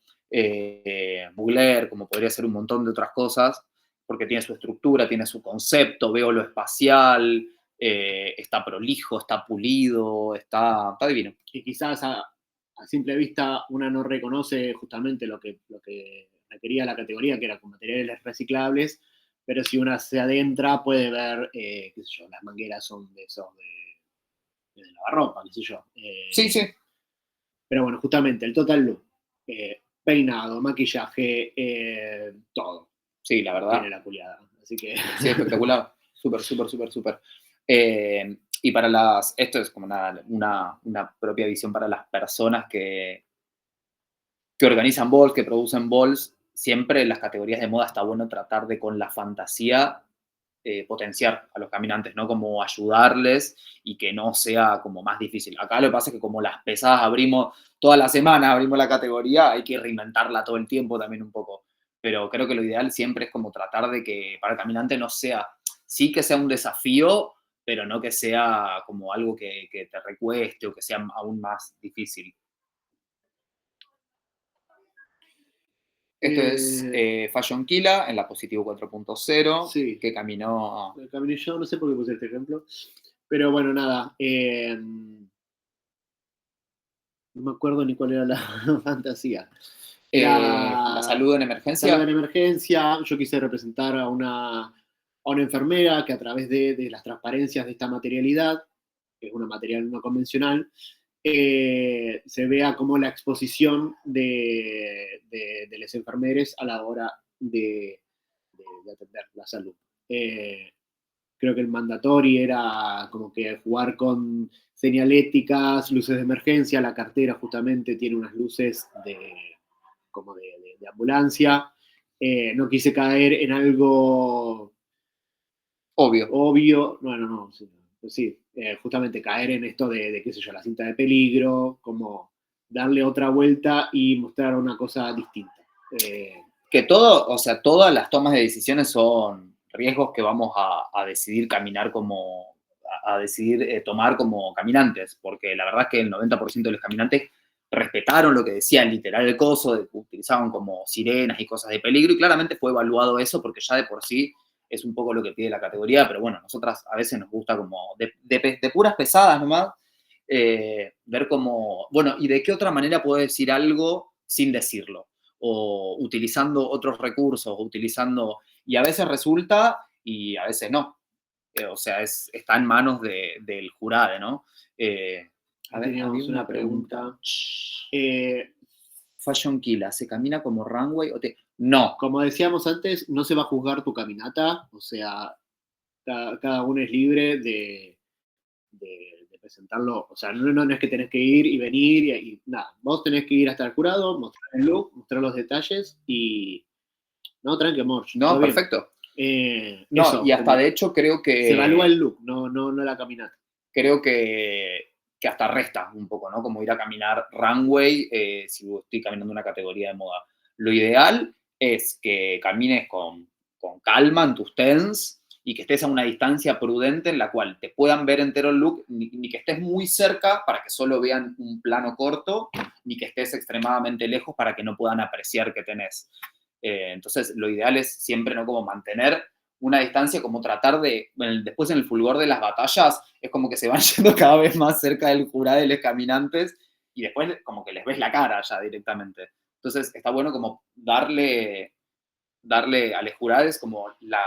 Mugler, como podría ser un montón de otras cosas, porque tiene su estructura, tiene su concepto, veo lo espacial, está prolijo, está pulido, está divino. Y quizás a simple vista una no reconoce justamente lo que requería la categoría, que era con materiales reciclables, pero si una se adentra puede ver, qué sé yo, las mangueras son de esos de lavarropa, qué sé yo. Sí. Pero bueno, justamente el total look, peinado, maquillaje, todo. Sí, la verdad. Tiene la culiada, así que... Sí, espectacular. Súper. Y para esto es como una propia visión para las personas que organizan balls, que producen balls. Siempre en las categorías de moda está bueno tratar de con la fantasía potenciar a los caminantes, ¿no? Como ayudarles y que no sea como más difícil. Acá lo que pasa es que como las pesadas abrimos toda la semana, abrimos la categoría, hay que reinventarla todo el tiempo también un poco. Pero creo que lo ideal siempre es como tratar de que para el caminante no sea, sí que sea un desafío, pero no que sea como algo que te recueste o que sea aún más difícil. Esto es Fashion Killa en la Positivo 4.0, Sí. que caminó... Caminé yo, no sé por qué puse este ejemplo. Pero bueno, nada. No me acuerdo ni cuál era la fantasía. La salud en emergencia. Salud en emergencia. Yo quise representar a una enfermera que a través de las transparencias de esta materialidad, que es una material no convencional, se vea como la exposición de los enfermeros a la hora de atender la salud. Creo que el mandatory era como que jugar con señaléticas, luces de emergencia, la cartera justamente tiene unas luces como de ambulancia. No quise caer en algo obvio. No, sí, justamente caer en esto de qué sé yo, la cinta de peligro, como darle otra vuelta y mostrar una cosa distinta. Que todas las tomas de decisiones son riesgos que vamos a decidir caminar como, a decidir tomar como caminantes, porque la verdad es que el 90% de los caminantes respetaron lo que decía literal el coso, utilizaban como sirenas y cosas de peligro, y claramente fue evaluado eso porque ya de por sí es un poco lo que pide la categoría, pero bueno, nosotras a veces nos gusta como de puras pesadas nomás, ver como, bueno, ¿y de qué otra manera puedo decir algo sin decirlo? O utilizando otros recursos, y a veces resulta y a veces no. O sea, está en manos del jurado, ¿no? A ver, teníamos una pregunta. Fashion Killa, ¿se camina como runway? No. Como decíamos antes, no se va a juzgar tu caminata, o sea, cada uno es libre de presentarlo, o sea, no es que tenés que ir y venir y nada, vos tenés que ir hasta el jurado, mostrar el look, mostrar los detalles y no, tranqui, amor. No, perfecto. No, eso, y hasta como de hecho creo que... se evalúa el look, no la caminata. Creo que hasta resta un poco, ¿no? Como ir a caminar runway si estoy caminando una categoría de moda. Lo ideal es que camines con calma en tus tens y que estés a una distancia prudente en la cual te puedan ver entero el look, ni que estés muy cerca para que solo vean un plano corto, ni que estés extremadamente lejos para que no puedan apreciar que tenés. Entonces, lo ideal es siempre, ¿no? Como mantener una distancia, como tratar de, después en el fulgor de las batallas, es como que se van yendo cada vez más cerca del jurado de los caminantes y después como que les ves la cara ya directamente. Entonces está bueno como darle a los jurados como la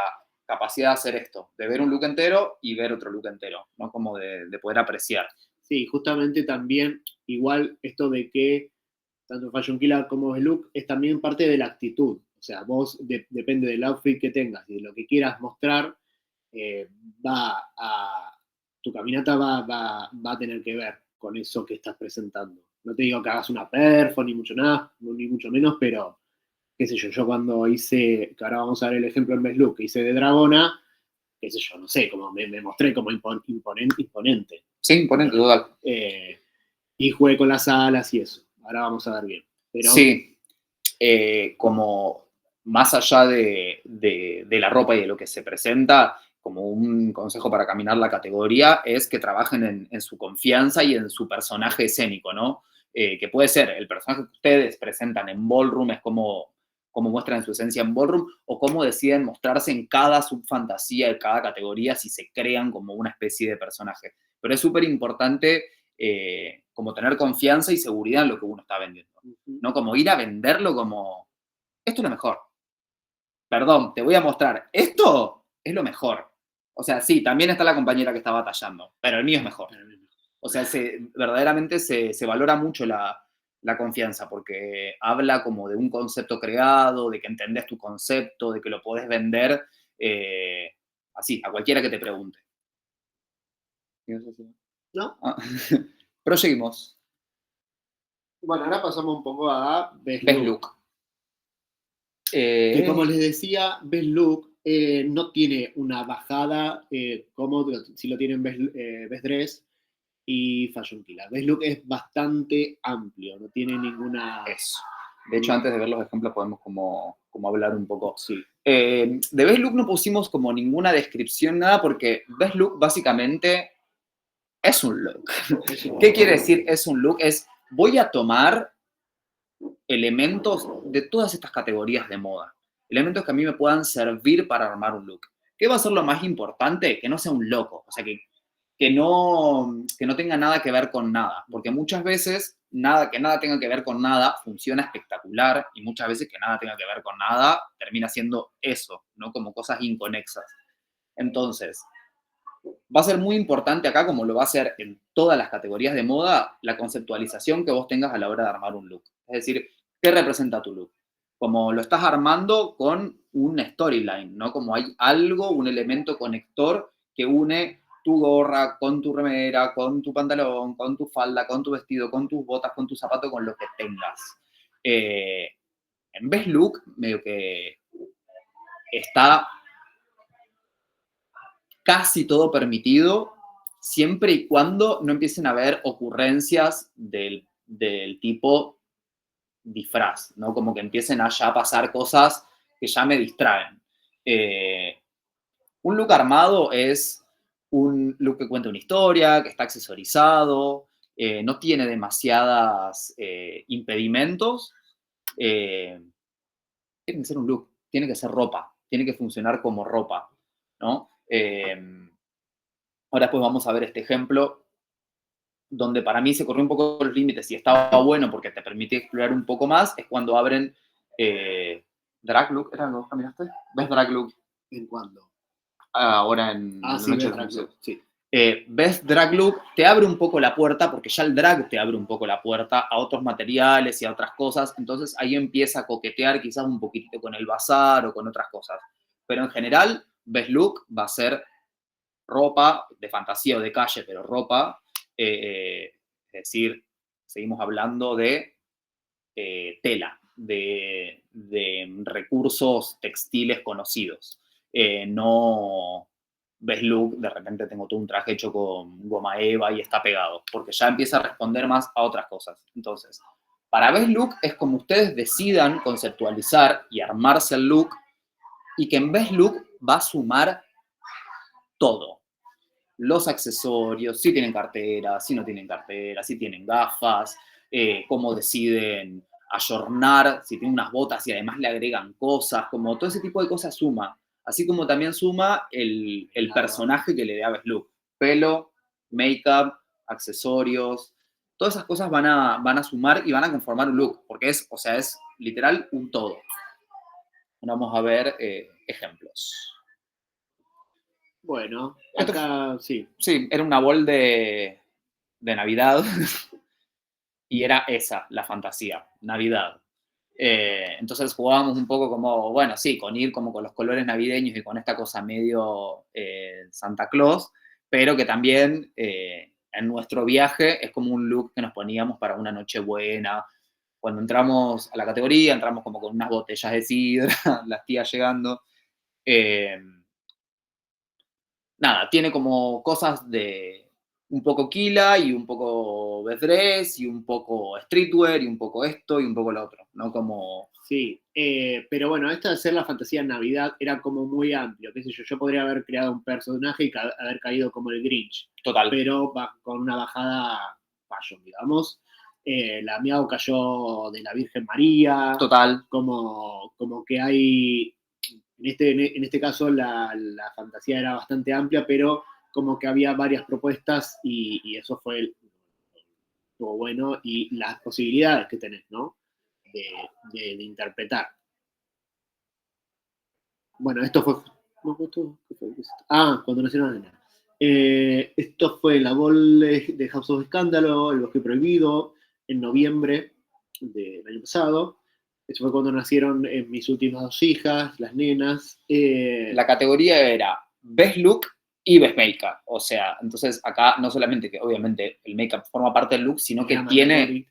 capacidad de hacer esto, de ver un look entero y ver otro look entero, ¿no? Como de poder apreciar. Sí, justamente también, igual esto de que tanto Fashion Killer como Look es también parte de la actitud. O sea, vos depende del outfit que tengas y de lo que quieras mostrar, eh, tu caminata va a tener que ver con eso que estás presentando. No te digo que hagas una perfo, ni mucho nada, ni mucho menos, pero qué sé yo cuando hice, que ahora vamos a ver el ejemplo en Best Look, que hice de Dragona, qué sé yo, no sé, como me mostré como imponente. Sí, imponente, total. Y jugué con las alas y eso. Ahora vamos a ver bien. Pero, sí, como más allá de la ropa y de lo que se presenta, como un consejo para caminar la categoría es que trabajen en su confianza y en su personaje escénico, ¿no? Que puede ser el personaje que ustedes presentan en Ballroom, es como muestran su esencia en Ballroom, o cómo deciden mostrarse en cada subfantasía de cada categoría si se crean como una especie de personaje. Pero es súper importante como tener confianza y seguridad en lo que uno está vendiendo. ¿No? Como ir a venderlo como, esto es lo mejor. Perdón, te voy a mostrar, esto es lo mejor. O sea, sí, también está la compañera que está batallando, pero el mío es mejor. O sea, verdaderamente se valora mucho la confianza porque habla como de un concepto creado, de que entendés tu concepto, de que lo podés vender así, a cualquiera que te pregunte. ¿no? Ah. Proseguimos. Bueno, ahora pasamos un poco a Best Best Look. Look. Que como les decía, Best Look no tiene una bajada como si lo tienen Best Dress y Fashion Killer. Best Look es bastante amplio, no tiene ninguna... Eso. De hecho, antes de ver los ejemplos podemos como hablar un poco. Sí. De Best Look no pusimos como ninguna descripción, nada, porque Best Look básicamente es un look. ¿Qué quiere decir es un look? Es, voy a tomar elementos de todas estas categorías de moda. Elementos que a mí me puedan servir para armar un look. ¿Qué va a ser lo más importante? Que no sea un loco. O sea, que no tenga nada que ver con nada. Porque muchas veces que nada tenga que ver con nada funciona espectacular y muchas veces que nada tenga que ver con nada termina siendo eso, ¿no? Como cosas inconexas. Entonces, va a ser muy importante acá, como lo va a ser en todas las categorías de moda, la conceptualización que vos tengas a la hora de armar un look. Es decir, ¿qué representa tu look? Como lo estás armando con un storyline, ¿no? Como hay algo, un elemento conector que une tu gorra con tu remera, con tu pantalón, con tu falda, con tu vestido, con tus botas, con tu zapato, con lo que tengas. En Best Look, medio que está casi todo permitido, siempre y cuando no empiecen a haber ocurrencias del tipo disfraz, ¿no? Como que empiecen a ya pasar cosas que ya me distraen. Un look armado es un look que cuenta una historia, que está accesorizado, no tiene demasiadas impedimentos. Tiene que ser un look, tiene que ser ropa, tiene que funcionar como ropa, ¿no? Ahora después vamos a ver este ejemplo donde para mí se corrió un poco los límites y estaba bueno porque te permitía explorar un poco más, es cuando abren Drag Look, ¿era lo que caminaste? ¿Ves Drag Look? ¿En cuándo? Ahora en sí, Noche de Drag los Museos. Look, sí. Ves Drag Look, te abre un poco la puerta, porque ya el drag te abre un poco la puerta a otros materiales y a otras cosas, entonces ahí empieza a coquetear quizás un poquitito con el bazar o con otras cosas. Pero en general, Best Look va a ser ropa de fantasía o de calle, pero ropa, es decir, seguimos hablando de tela, de recursos textiles conocidos. no ves Luke, de repente tengo todo un traje hecho con goma eva y está pegado, porque ya empieza a responder más a otras cosas. Entonces, para Best Look es como ustedes decidan conceptualizar y armarse el look, y que en Best Look va a sumar todo. Los accesorios, si tienen cartera, si no tienen cartera, si tienen gafas, cómo deciden ayornar, si tienen unas botas y además le agregan cosas, como todo ese tipo de cosas suma. Así como también suma el personaje que le dé a Best Look. Pelo, make-up, accesorios, todas esas cosas van a sumar y van a conformar un look, porque es literal un todo. Vamos a ver ejemplos. Bueno, acá sí. Sí, era una bol de Navidad y era esa, la fantasía, Navidad. Entonces jugábamos un poco como, bueno, sí, con ir como con los colores navideños y con esta cosa medio Santa Claus, pero que también en nuestro viaje es como un look que nos poníamos para una noche buena. Cuando entramos a la categoría, entramos como con unas botellas de sidra, las tías llegando. Nada, tiene como cosas de un poco Kila y un poco bed dress y un poco streetwear y un poco esto y un poco lo otro, ¿no? Como... Sí, pero bueno, esto de ser la fantasía en Navidad era como muy amplio, qué sé yo podría haber creado un personaje y haber caído como el Grinch, Total. pero con una bajada fashion, digamos. La Miau cayó de la Virgen María. Total. Como que hay, en este caso la fantasía era bastante amplia, pero como que había varias propuestas y eso fue estuvo bueno y las posibilidades que tenés, ¿no? De interpretar. Bueno, esto fue... cuando nació la nena. Esto fue la bol de House of Escándalo, El Bosque Prohibido, en noviembre del año pasado. Eso fue cuando nacieron mis últimas 2 hijas, las nenas. La categoría era Best Look y Best Makeup. O sea, entonces acá no solamente que obviamente el make-up forma parte del look, sino que tiene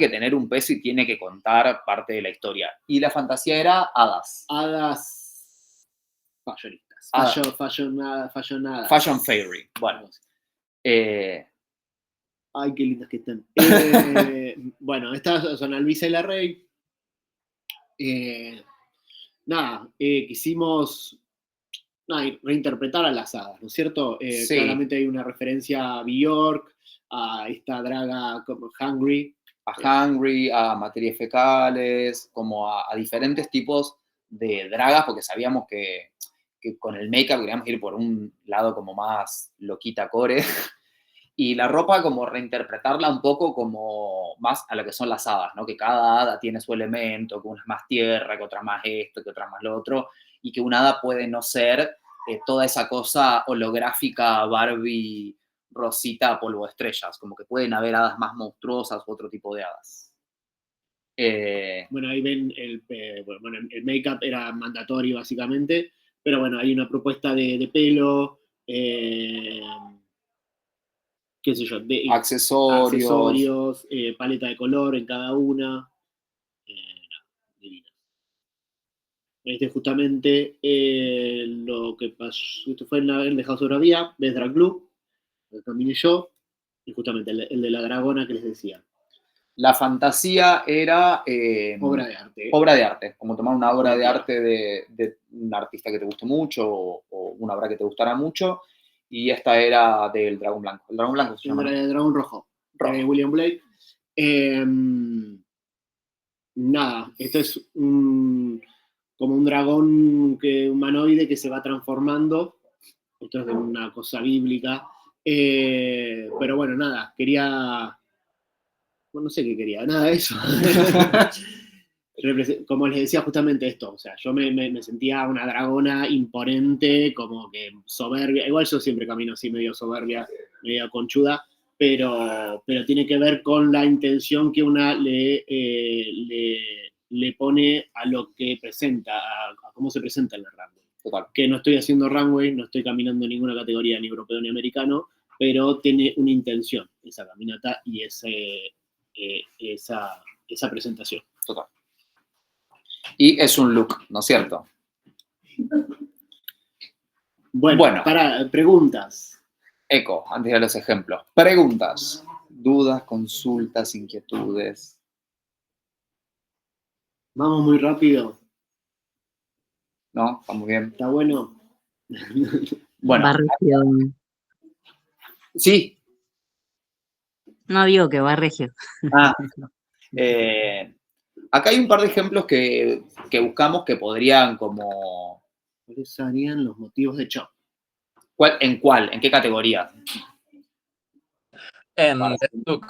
que tener un peso y tiene que contar parte de la historia. Y la fantasía era hadas. Hadas fashionistas. Fashion fairy. Bueno. Ay, qué lindas que están. Bueno, estas son Alvisa y la Rey. Quisimos reinterpretar a las hadas, ¿no es cierto? Sí. Claramente hay una referencia a Bjork, a esta draga como Hungry. A Hungry, a materias fecales, como a diferentes tipos de dragas, porque sabíamos que con el make-up queríamos ir por un lado como más loquita core. Y la ropa como reinterpretarla un poco como más a lo que son las hadas, ¿no? Que cada hada tiene su elemento, que una es más tierra, que otra más esto, que otra más lo otro, y que una hada puede no ser toda esa cosa holográfica Barbie, Rosita, polvo de estrellas, como que pueden haber hadas más monstruosas u otro tipo de hadas. Bueno, ahí ven, el make-up era mandatorio básicamente, pero bueno, hay una propuesta de pelo, qué sé yo, de accesorios, paleta de color en cada una. Divina. Este es justamente lo que pasó. Esto fue en el de House of Bravia, Best Drag Club, donde caminé yo, y justamente el de la dragona que les decía. La fantasía era... obra de arte. Obra de arte, como tomar una obra de arte de un artista que te guste mucho o una obra que te gustara mucho, y esta era del Dragón Blanco. El Dragón Blanco se llama. El Dragón Rojo. William Blake. Nada, esto es como un dragón humanoide que se va transformando. Esto es de una cosa bíblica. Pero bueno, nada, quería... Bueno, no sé qué quería, nada de eso. Como les decía justamente esto, o sea, yo me sentía una dragona imponente, como que soberbia. Igual yo siempre camino así medio soberbia, medio conchuda, pero tiene que ver con la intención que una le pone a lo que presenta, a cómo se presenta en el runway. Total. Que no estoy haciendo runway, no estoy caminando en ninguna categoría, ni europeo ni americano, pero tiene una intención esa caminata y esa presentación. Total. Y es un look, ¿no es cierto? Bueno, preguntas. Eco, antes de los ejemplos. Preguntas, dudas, consultas, inquietudes. Vamos muy rápido. ¿No? ¿Estamos bien? ¿Está bueno? Bueno, Va regio. sí. No digo que va regio. Ah, acá hay un par de ejemplos que buscamos que podrían como... ¿Cuáles serían los motivos de shock? ¿En cuál? ¿En qué categoría? En Para- Best Look.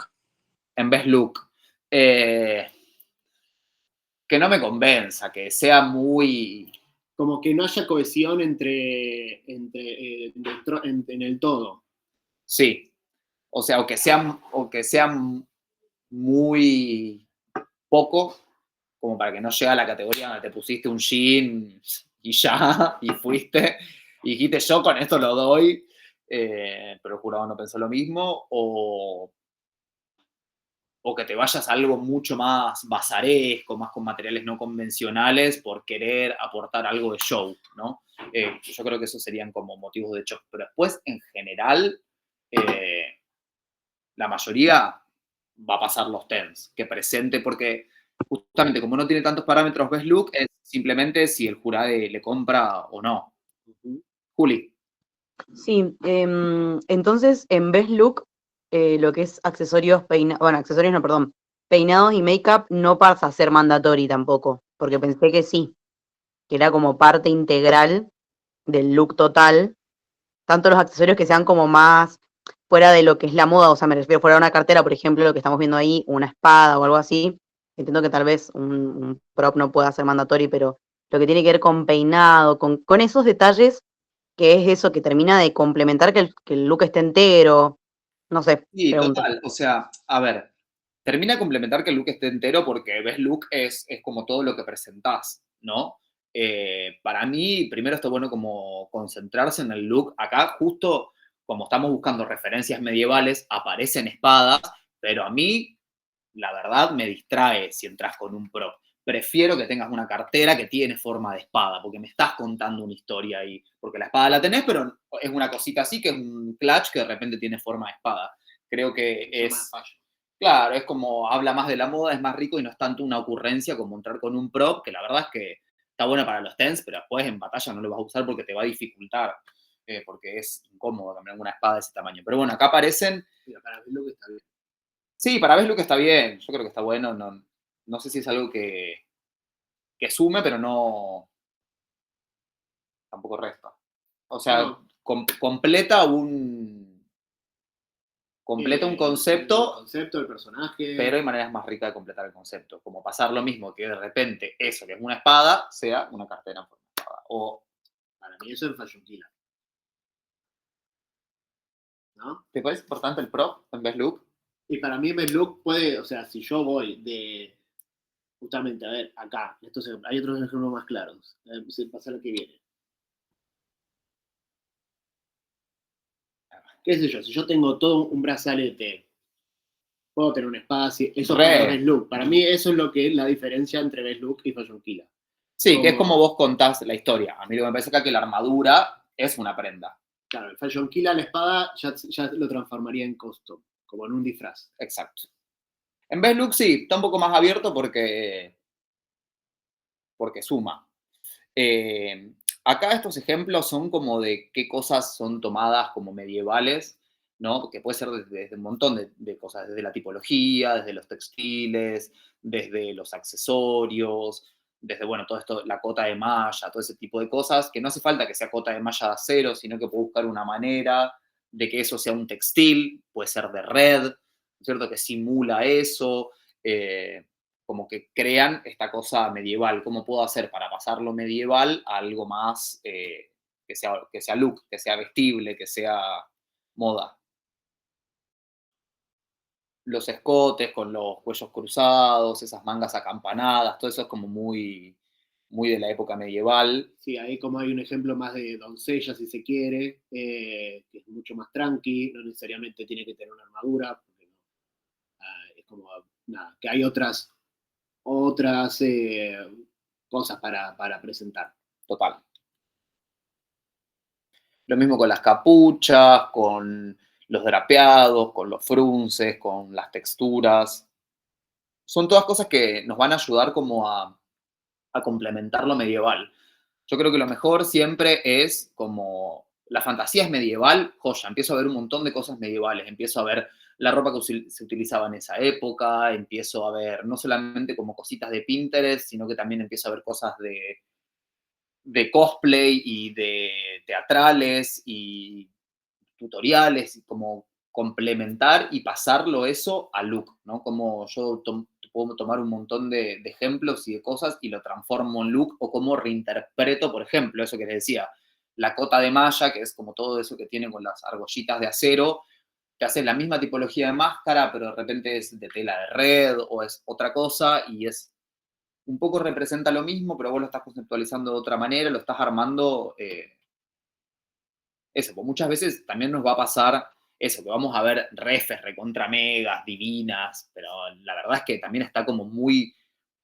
En Best Look. Que no me convenza, que sea muy... Como que no haya cohesión en el todo. Sí. O sea, o que sean muy poco, como para que no llegue a la categoría donde te pusiste un jean y ya, y fuiste, y dijiste yo con esto lo doy, pero el jurado no pensó lo mismo, o que te vayas a algo mucho más bazaresco, más con materiales no convencionales por querer aportar algo de show, ¿no? Yo creo que esos serían como motivos de shock. Pero después, en general, la mayoría va a pasar los TENS, que presente, porque justamente como no tiene tantos parámetros Best Look, es simplemente si el jurado le compra o no. Juli. Sí, entonces en Best Look, lo que es accesorios, accesorios no, perdón, peinados y make-up no pasa a ser mandatory tampoco, porque pensé que sí, que era como parte integral del look total, tanto los accesorios que sean como más fuera de lo que es la moda, o sea, me refiero fuera de una cartera, por ejemplo, lo que estamos viendo ahí, una espada o algo así, entiendo que tal vez un prop no pueda ser mandatory, pero lo que tiene que ver con peinado, con esos detalles que es eso que termina de complementar que el look esté entero. No sé, Sí, pregunto. total. O sea, a ver, termina de complementar que el look esté entero porque Best Look es como todo lo que presentás, ¿no? Para mí, primero está bueno como concentrarse en el look. Acá, justo como estamos buscando referencias medievales, aparecen espadas, pero a mí, la verdad, me distrae si entras con un prop. Prefiero que tengas una cartera que tiene forma de espada, porque me estás contando una historia ahí. Porque la espada la tenés, pero es una cosita así, que es un clutch que de repente tiene forma de espada. Creo que es... Claro, es como habla más de la moda, es más rico y no es tanto una ocurrencia como entrar con un prop, que la verdad es que está buena para los TENS, pero después en batalla no lo vas a usar porque te va a dificultar, porque es incómodo cambiar una espada de ese tamaño. Pero bueno, acá aparecen... Mira, para ver lo que está bien. Sí, para ver lo que está bien, yo creo que está bueno, no sé si es algo que sume, pero no, tampoco resta. O sea, No. completa un concepto, El concepto, el personaje. pero hay maneras más ricas de completar el concepto. Como pasar lo mismo, que de repente eso que es una espada sea una cartera en forma de espada. O, Para mí eso es Fashion Killer. ¿No? ¿te parece importante el prop en Best Look? Y para mí Best Look puede, o sea, si yo voy de, justamente, a ver, acá, hay otros ejemplos más claros. Pasa lo que viene. ¿Qué sé yo? Si yo tengo todo un brazalete, puedo tener una espada, eso para Best Look. Para mí eso es lo que es la diferencia entre Best Look y Fashion Killer. Sí, que es como vos contás la historia. A mí lo que me parece acá que la armadura es una prenda. Claro, el Fashion Killer, la espada, ya lo transformaría en costume, como en un disfraz. Exacto. En Best Look sí, está un poco más abierto porque suma. Acá estos ejemplos son como de qué cosas son tomadas como medievales, ¿no? Que puede ser desde un montón de cosas, desde la tipología, desde los textiles, desde los accesorios, desde, bueno, todo esto, la cota de malla, todo ese tipo de cosas, que no hace falta que sea cota de malla de acero, sino que puedo buscar una manera de que eso sea un textil, puede ser de red, ¿no es cierto? Que simula eso. Como que crean esta cosa medieval. ¿Cómo puedo hacer para pasar lo medieval a algo más que sea look, que sea vestible, que sea moda? Los escotes con los cuellos cruzados, esas mangas acampanadas, todo eso es como muy, muy de la época medieval. Sí, ahí como hay un ejemplo más de doncella, si se quiere, que es mucho más tranqui, no necesariamente tiene que tener una armadura, porque es como, nada, que hay otras cosas para presentar. Total. Lo mismo con las capuchas, con los drapeados, con los frunces, con las texturas. Son todas cosas que nos van a ayudar como a complementar lo medieval. Yo creo que lo mejor siempre es como la fantasía es medieval, joya, empiezo a ver un montón de cosas medievales, empiezo a ver la ropa que se utilizaba en esa época, empiezo a ver no solamente como cositas de Pinterest, sino que también empiezo a ver cosas de cosplay y de teatrales y tutoriales, y como complementar y pasarlo eso a look, ¿no? Como yo puedo tomar un montón de ejemplos y de cosas y lo transformo en look o como reinterpreto, por ejemplo, eso que les decía, la cota de malla, que es como todo eso que tiene con las argollitas de acero, que hace la misma tipología de máscara, pero de repente es de tela de red o es otra cosa y es un poco representa lo mismo, pero vos lo estás conceptualizando de otra manera, lo estás armando eso, pues muchas veces también nos va a pasar eso, que vamos a ver refes recontra megas, divinas, pero la verdad es que también está como muy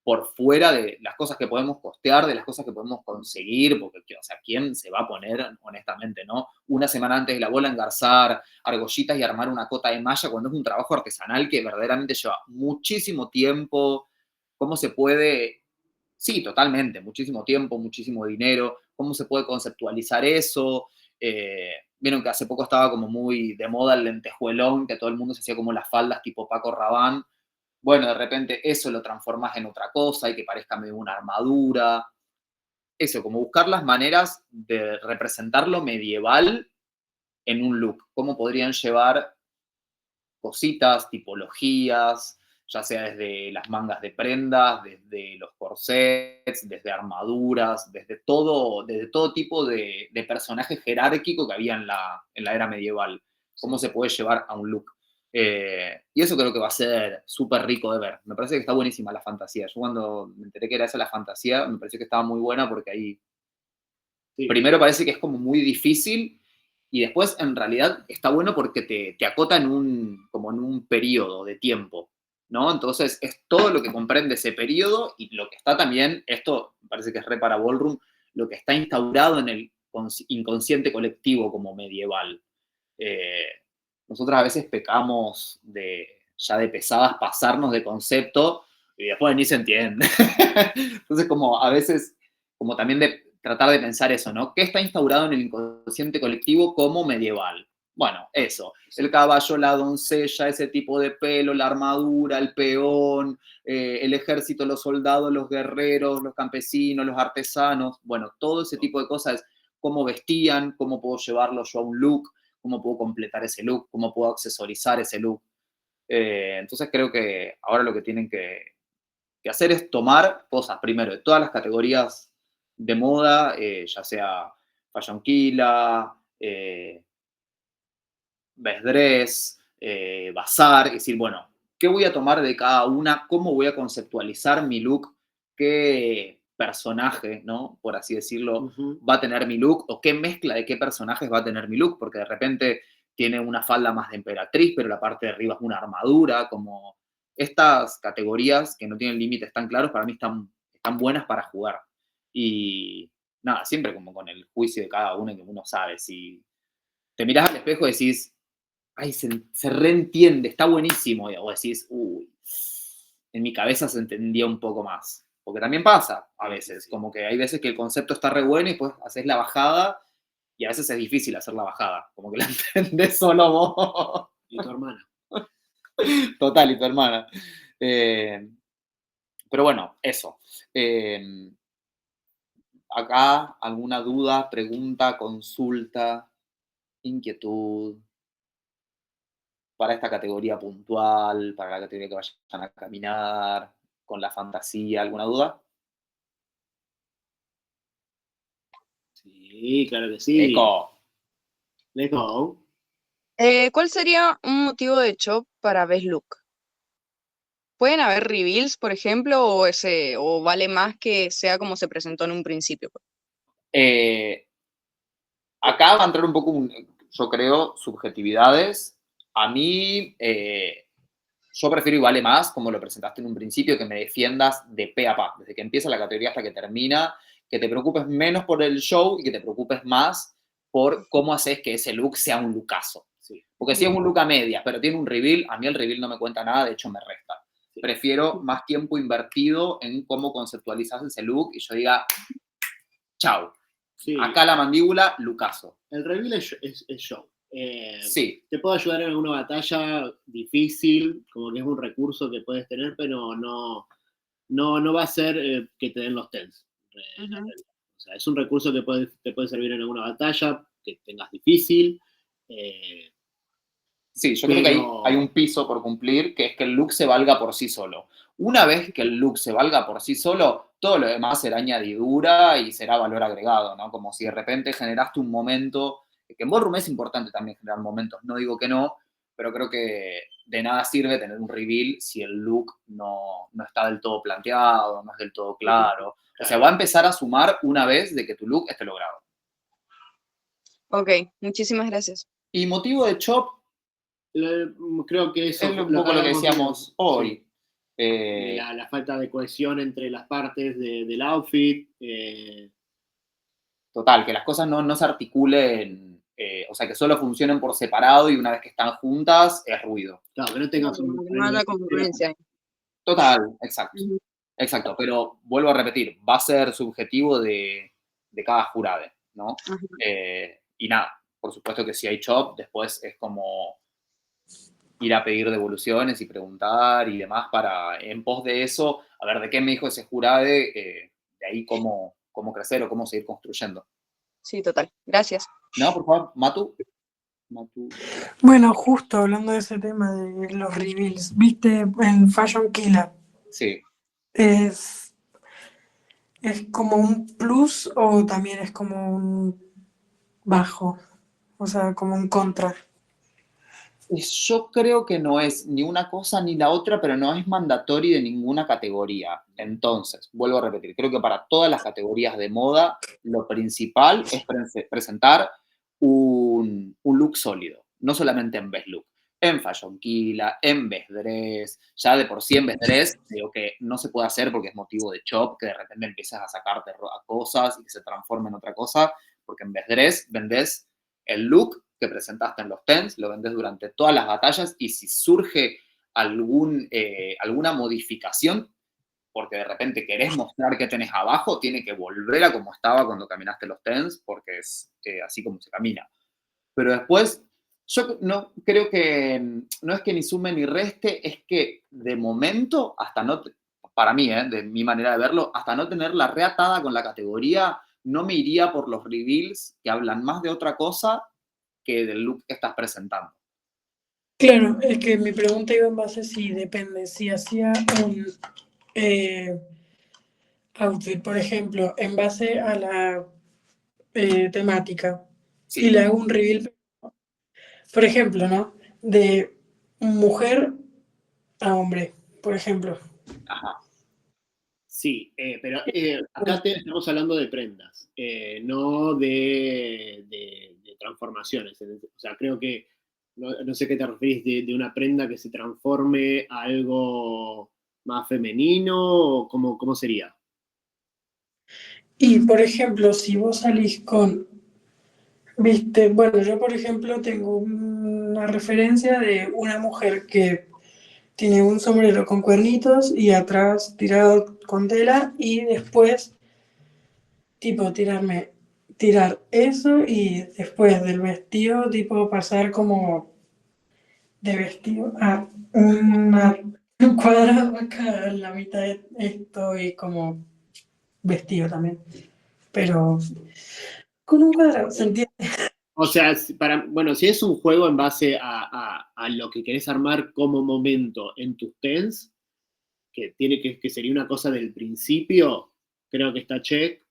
por fuera de las cosas que podemos costear, de las cosas que podemos conseguir, porque, o sea, ¿quién se va a poner, honestamente, no? Una semana antes de la bola engarzar argollitas y armar una cota de malla cuando es un trabajo artesanal que verdaderamente lleva muchísimo tiempo? ¿Cómo se puede? Sí, totalmente, muchísimo tiempo, muchísimo dinero. ¿Cómo se puede conceptualizar eso? Vieron que hace poco estaba como muy de moda el lentejuelón, que todo el mundo se hacía como las faldas tipo Paco Rabanne. Bueno, de repente eso lo transformas en otra cosa y que parezca medio una armadura. Eso, como buscar las maneras de representar lo medieval en un look. ¿Cómo podrían llevar cositas, tipologías, ya sea desde las mangas de prendas, desde los corsets, desde armaduras, desde todo tipo de personaje jerárquico que había en la era medieval? ¿Cómo se puede llevar a un look? Y eso creo que va a ser súper rico de ver. Me parece que está buenísima la fantasía. Yo cuando me enteré que era esa la fantasía, me pareció que estaba muy buena porque ahí Sí. primero parece que es como muy difícil y después en realidad está bueno porque te acota como en un periodo de tiempo, ¿no? Entonces es todo lo que comprende ese periodo y lo que está también, esto me parece que es re para Ballroom, lo que está instaurado en el inconsciente colectivo como medieval. Eh, Nosotros a veces pecamos ya de pesadas pasarnos de concepto y después ni se entiende. Entonces como a veces, como también de tratar de pensar eso, ¿no? ¿Qué está instaurado en el inconsciente colectivo como medieval? Bueno, eso, el caballo, la doncella, ese tipo de pelo, la armadura, el peón, el ejército, los soldados, los guerreros, los campesinos, los artesanos, bueno, todo ese tipo de cosas, cómo vestían, cómo puedo llevarlo yo a un look, cómo puedo completar ese look, cómo puedo accesorizar ese look. Entonces creo que ahora lo que tienen que hacer es tomar cosas, primero, de todas las categorías de moda, ya sea Fashion Killa, Best Dress, Bazar, y decir, bueno, ¿qué voy a tomar de cada una? ¿Cómo voy a conceptualizar mi look? ¿Qué personaje, ¿no? Por así decirlo, va a tener mi look? ¿O qué mezcla de qué personajes va a tener mi look? Porque de repente tiene una falda más de emperatriz, pero la parte de arriba es una armadura, como estas categorías que no tienen límites tan claros, para mí están buenas para jugar. Y nada, siempre como con el juicio de cada uno, que uno sabe, si te mirás al espejo y decís, ay, se reentiende, está buenísimo, o decís, uy, en mi cabeza se entendía un poco más. Porque también pasa a veces, como que hay veces que el concepto está re bueno y después haces la bajada y a veces es difícil hacer la bajada, como que la entendés solo vos. Y tu hermana. Total, y tu hermana. Pero bueno, eso. Acá, ¿alguna duda, pregunta, consulta, inquietud para esta categoría puntual, para la categoría que vayan a caminar, con la fantasía? ¿Alguna duda? Sí, claro que sí. Eco. Let's go. ¿Cuál sería un motivo de shock para Best Look? ¿Pueden haber reveals, por ejemplo, o vale más que sea como se presentó en un principio? Acá va a entrar un poco, yo creo, subjetividades. A mí, yo prefiero y vale más, como lo presentaste en un principio, que me defiendas de pe a pa, desde que empieza la categoría hasta que termina, que te preocupes menos por el show y que te preocupes más por cómo haces que ese look sea un lookazo. Sí. Porque si es un look a medias, pero tiene un reveal, a mí el reveal no me cuenta nada, de hecho me resta. Sí. Prefiero más tiempo invertido en cómo conceptualizas ese look y yo diga, chau, Sí. acá la mandíbula, lookazo. El reveal es show. Sí, Te puede ayudar en alguna batalla difícil, como que es un recurso que puedes tener, pero no va a ser que te den los tens. Ujú. O sea, es un recurso que te puede servir en alguna batalla que tengas difícil. sí, yo creo que Pero- hay un piso por cumplir, que es que el look se valga por sí solo. Una vez que el look se valga por sí solo, todo lo demás será añadidura y será valor agregado, ¿no? Como si de repente generaste un momento, que en Ballroom es importante también generar momentos, no digo que no, pero creo que de nada sirve tener un reveal si el look no está del todo planteado, no es del todo claro. O sea, va a empezar a sumar una vez de que tu look esté logrado. Ok, muchísimas gracias. Y motivo de chop Creo que eso es un poco lo que hablamos decíamos hoy. sí, de la falta de cohesión entre las partes del outfit. Total, que las cosas no se articulen, o sea, que solo funcionen por separado y una vez que están juntas es ruido. Claro, que no tengas Como que no haya congruencia. Total, exacto. Ujú. Exacto, pero vuelvo a repetir, va a ser subjetivo de cada jurado, ¿no? Ajá. Y nada, por supuesto que si hay chop, después es como ir a pedir devoluciones y preguntar y demás para, en pos de eso, a ver de qué me dijo ese jurado, de ahí cómo crecer o cómo seguir construyendo. Sí, total. Gracias. No, por favor, Matu. Bueno, justo hablando de ese tema de los reveals, viste, en Fashion Killer, Sí. ¿es como un plus o también es como un bajo? O sea, como un contra. Yo creo que no es ni una cosa ni la otra, pero no es mandatorio de ninguna categoría. Entonces, vuelvo a repetir, creo que para todas las categorías de moda, lo principal es presentar un look sólido, no solamente en Best Look, en Fashion Killer, en Best Dress, ya de por sí en Best Dress, digo que no se puede hacer porque es motivo de chop, que de repente empieces a sacarte cosas y que se transforme en otra cosa, porque en Best Dress vendés el look que presentaste en los tens, lo vendés durante todas las batallas y si surge alguna modificación, porque de repente querés mostrar qué tenés abajo, tiene que volver a como estaba cuando caminaste los tens, porque es así como se camina. Pero después, yo no creo que, no es que ni sume ni reste, es que de momento, hasta no, para mí, de mi manera de verlo, hasta no tenerla reatada con la categoría, no me iría por los reveals que hablan más de otra cosa que del look que estás presentando. Claro, es que mi pregunta iba en base si depende, si hacía un outfit, por ejemplo, en base a la temática Sí. y le hago un reveal, por ejemplo, ¿no? De mujer a hombre, por ejemplo. Ajá. Sí, pero acá estamos hablando de prendas, no de transformaciones. O sea, creo que, no sé qué te referís de una prenda que se transforme a algo más femenino, o cómo sería. Y, por ejemplo, si vos salís con, viste, bueno, yo, por ejemplo, tengo una referencia de una mujer que tiene un sombrero con cuernitos y atrás tirado con tela y después, tipo, tirar eso y después del vestido, tipo, pasar como de vestido a un cuadrado acá en la mitad de esto y como vestido también. Pero con un cuadrado, ¿se entiende? O sea, bueno, si es un juego en base a lo que querés armar como momento en tus tens, que sería una cosa del principio, creo que está check,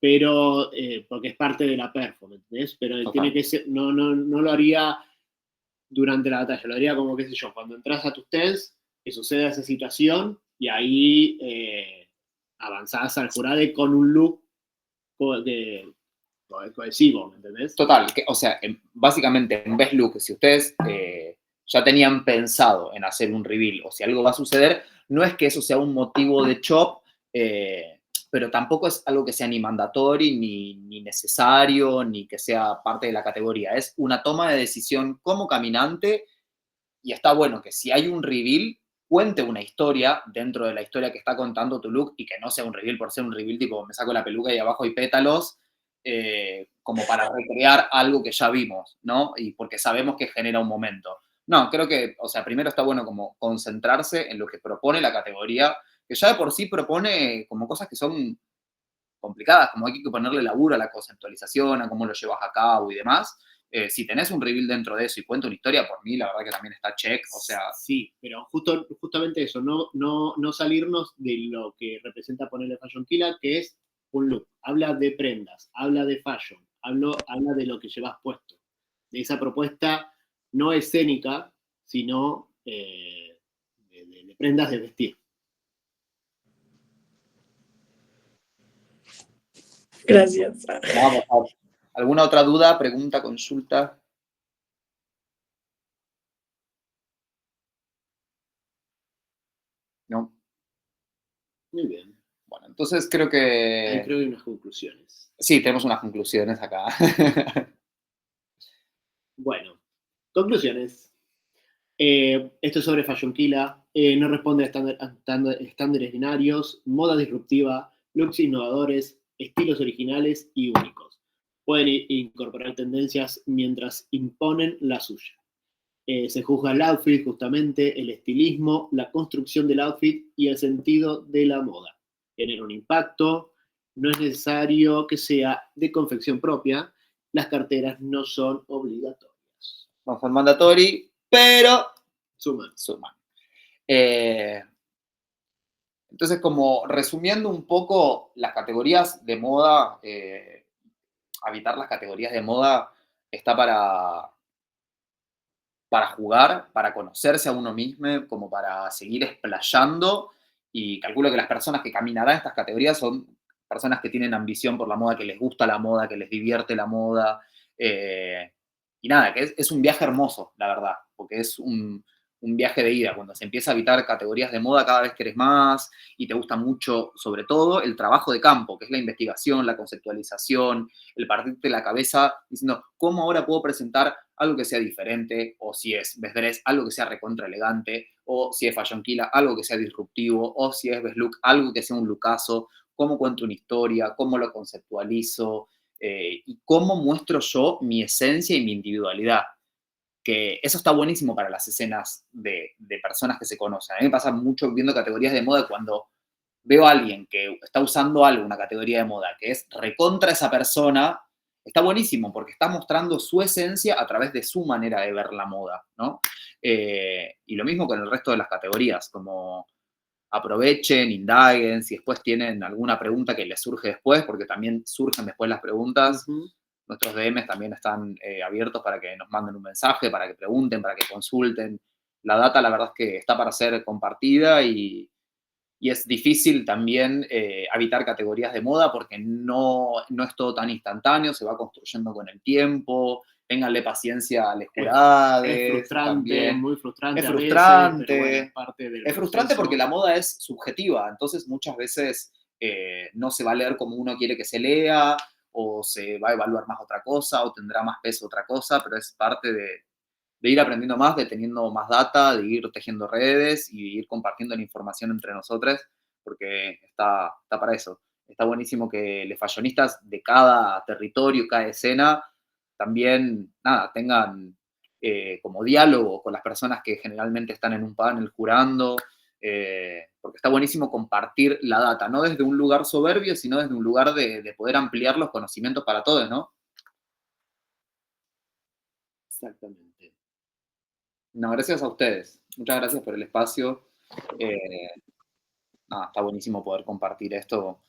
pero porque es parte de la performance, ¿ves? Pero Total. tiene que ser, no lo haría durante la batalla, lo haría como, qué sé yo, cuando entras a tus tens, que suceda esa situación, y ahí avanzás al jurado con un look cohesivo, ¿me entendés? Total, o sea, básicamente en Best Look, si ustedes ya tenían pensado en hacer un reveal o si algo va a suceder, no es que eso sea un motivo de chop, pero tampoco es algo que sea ni mandatorio, ni necesario, ni que sea parte de la categoría. Es una toma de decisión como caminante y está bueno que si hay un reveal, cuente una historia dentro de la historia que está contando tu look y que no sea un reveal por ser un reveal tipo me saco la peluca y abajo hay pétalos, como para recrear algo que ya vimos, ¿no? Y porque sabemos que genera un momento. No, creo que, o sea, primero está bueno como concentrarse en lo que propone la categoría, que ya de por sí propone como cosas que son complicadas, como hay que ponerle laburo a la conceptualización, a cómo lo llevas a cabo y demás. Si tenés un reveal dentro de eso y cuenta una historia, por mí la verdad que también está check, o sea... Sí, pero justamente eso, no salirnos de lo que representa ponerle Fashion Killa, que es un look. Habla de prendas, habla de fashion, habla de lo que llevas puesto. De esa propuesta no escénica, sino de prendas de vestir. Gracias. Vamos, ¿alguna otra duda, pregunta, consulta? No. Muy bien. Bueno, entonces creo Ahí que... creo que hay unas conclusiones. Sí, tenemos unas conclusiones acá. Bueno, conclusiones. Esto es sobre Fashion Killa. No responde a estándares binarios, moda disruptiva, looks innovadores, estilos originales y únicos. Pueden incorporar tendencias mientras imponen la suya. Se juzga el outfit, justamente, el estilismo, la construcción del outfit y el sentido de la moda. Tener un impacto, no es necesario que sea de confección propia, las carteras no son obligatorias. No son mandatory, pero Suman. Entonces, como resumiendo un poco las categorías de moda, habitar las categorías de moda está para jugar, para conocerse a uno mismo, como para seguir explayando, y calculo que las personas que caminarán estas categorías son personas que tienen ambición por la moda, que les gusta la moda, que les divierte la moda, y nada, que es un viaje hermoso, la verdad, porque es un viaje de ida. Cuando se empieza a habitar categorías de moda, cada vez querés más y te gusta mucho, sobre todo, el trabajo de campo, que es la investigación, la conceptualización, el partirte la cabeza diciendo, ¿cómo ahora puedo presentar algo que sea diferente? O si es Best Dress, algo que sea recontra elegante, o si es Fashion Killa, algo que sea disruptivo, o si es Best Look, algo que sea un lookazo, cómo cuento una historia, cómo lo conceptualizo, y cómo muestro yo mi esencia y mi individualidad. Que eso está buenísimo para las escenas de personas que se conocen. A mí me pasa mucho viendo categorías de moda cuando veo a alguien que está usando algo, una categoría de moda, que es recontra esa persona, está buenísimo porque está mostrando su esencia a través de su manera de ver la moda, ¿no? Y lo mismo con el resto de las categorías, como aprovechen, indaguen, si después tienen alguna pregunta que les surge después, porque también surgen después las preguntas. Nuestros DMs también están abiertos para que nos manden un mensaje, para que pregunten, para que consulten. La data, la verdad es que está para ser compartida y es difícil también habitar categorías de moda porque no es todo tan instantáneo, se va construyendo con el tiempo. Ténganle paciencia a los jurados. Es frustrante, también. muy frustrante. Es frustrante. Veces, pero bueno, es parte del Es frustrante proceso. porque la moda es subjetiva, entonces muchas veces no se va a leer como uno quiere que se lea, o se va a evaluar más otra cosa, o tendrá más peso otra cosa, pero es parte de ir aprendiendo más, de teniendo más data, de ir tejiendo redes y ir compartiendo la información entre nosotros, porque está para eso. Está buenísimo que los fashionistas de cada territorio, cada escena, también, nada, tengan como diálogo con las personas que generalmente están en un panel jurando, porque está buenísimo compartir la data, no desde un lugar soberbio, sino desde un lugar de poder ampliar los conocimientos para todos, ¿no? Exactamente. No, gracias a ustedes. Muchas gracias por el espacio. Está buenísimo poder compartir esto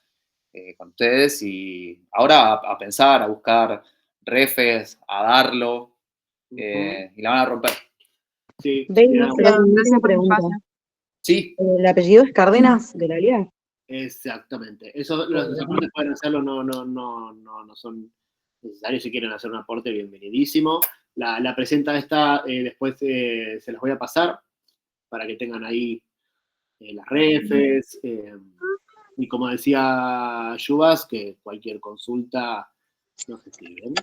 con ustedes y ahora a pensar, a buscar refes, a darlo, y la van a romper. Sí, Baby, era- perdón, Gracias una por el pregunta. espacio. Sí, ¿El apellido es Cárdenas de la Liga? exactamente. Eso, los aportes pueden hacerlo, no son necesarios. Si quieren hacer un aporte, bienvenidísimo. La presenta esta, después se las voy a pasar para que tengan ahí las refes. Y como decía Yubas, que cualquier consulta nos escriben.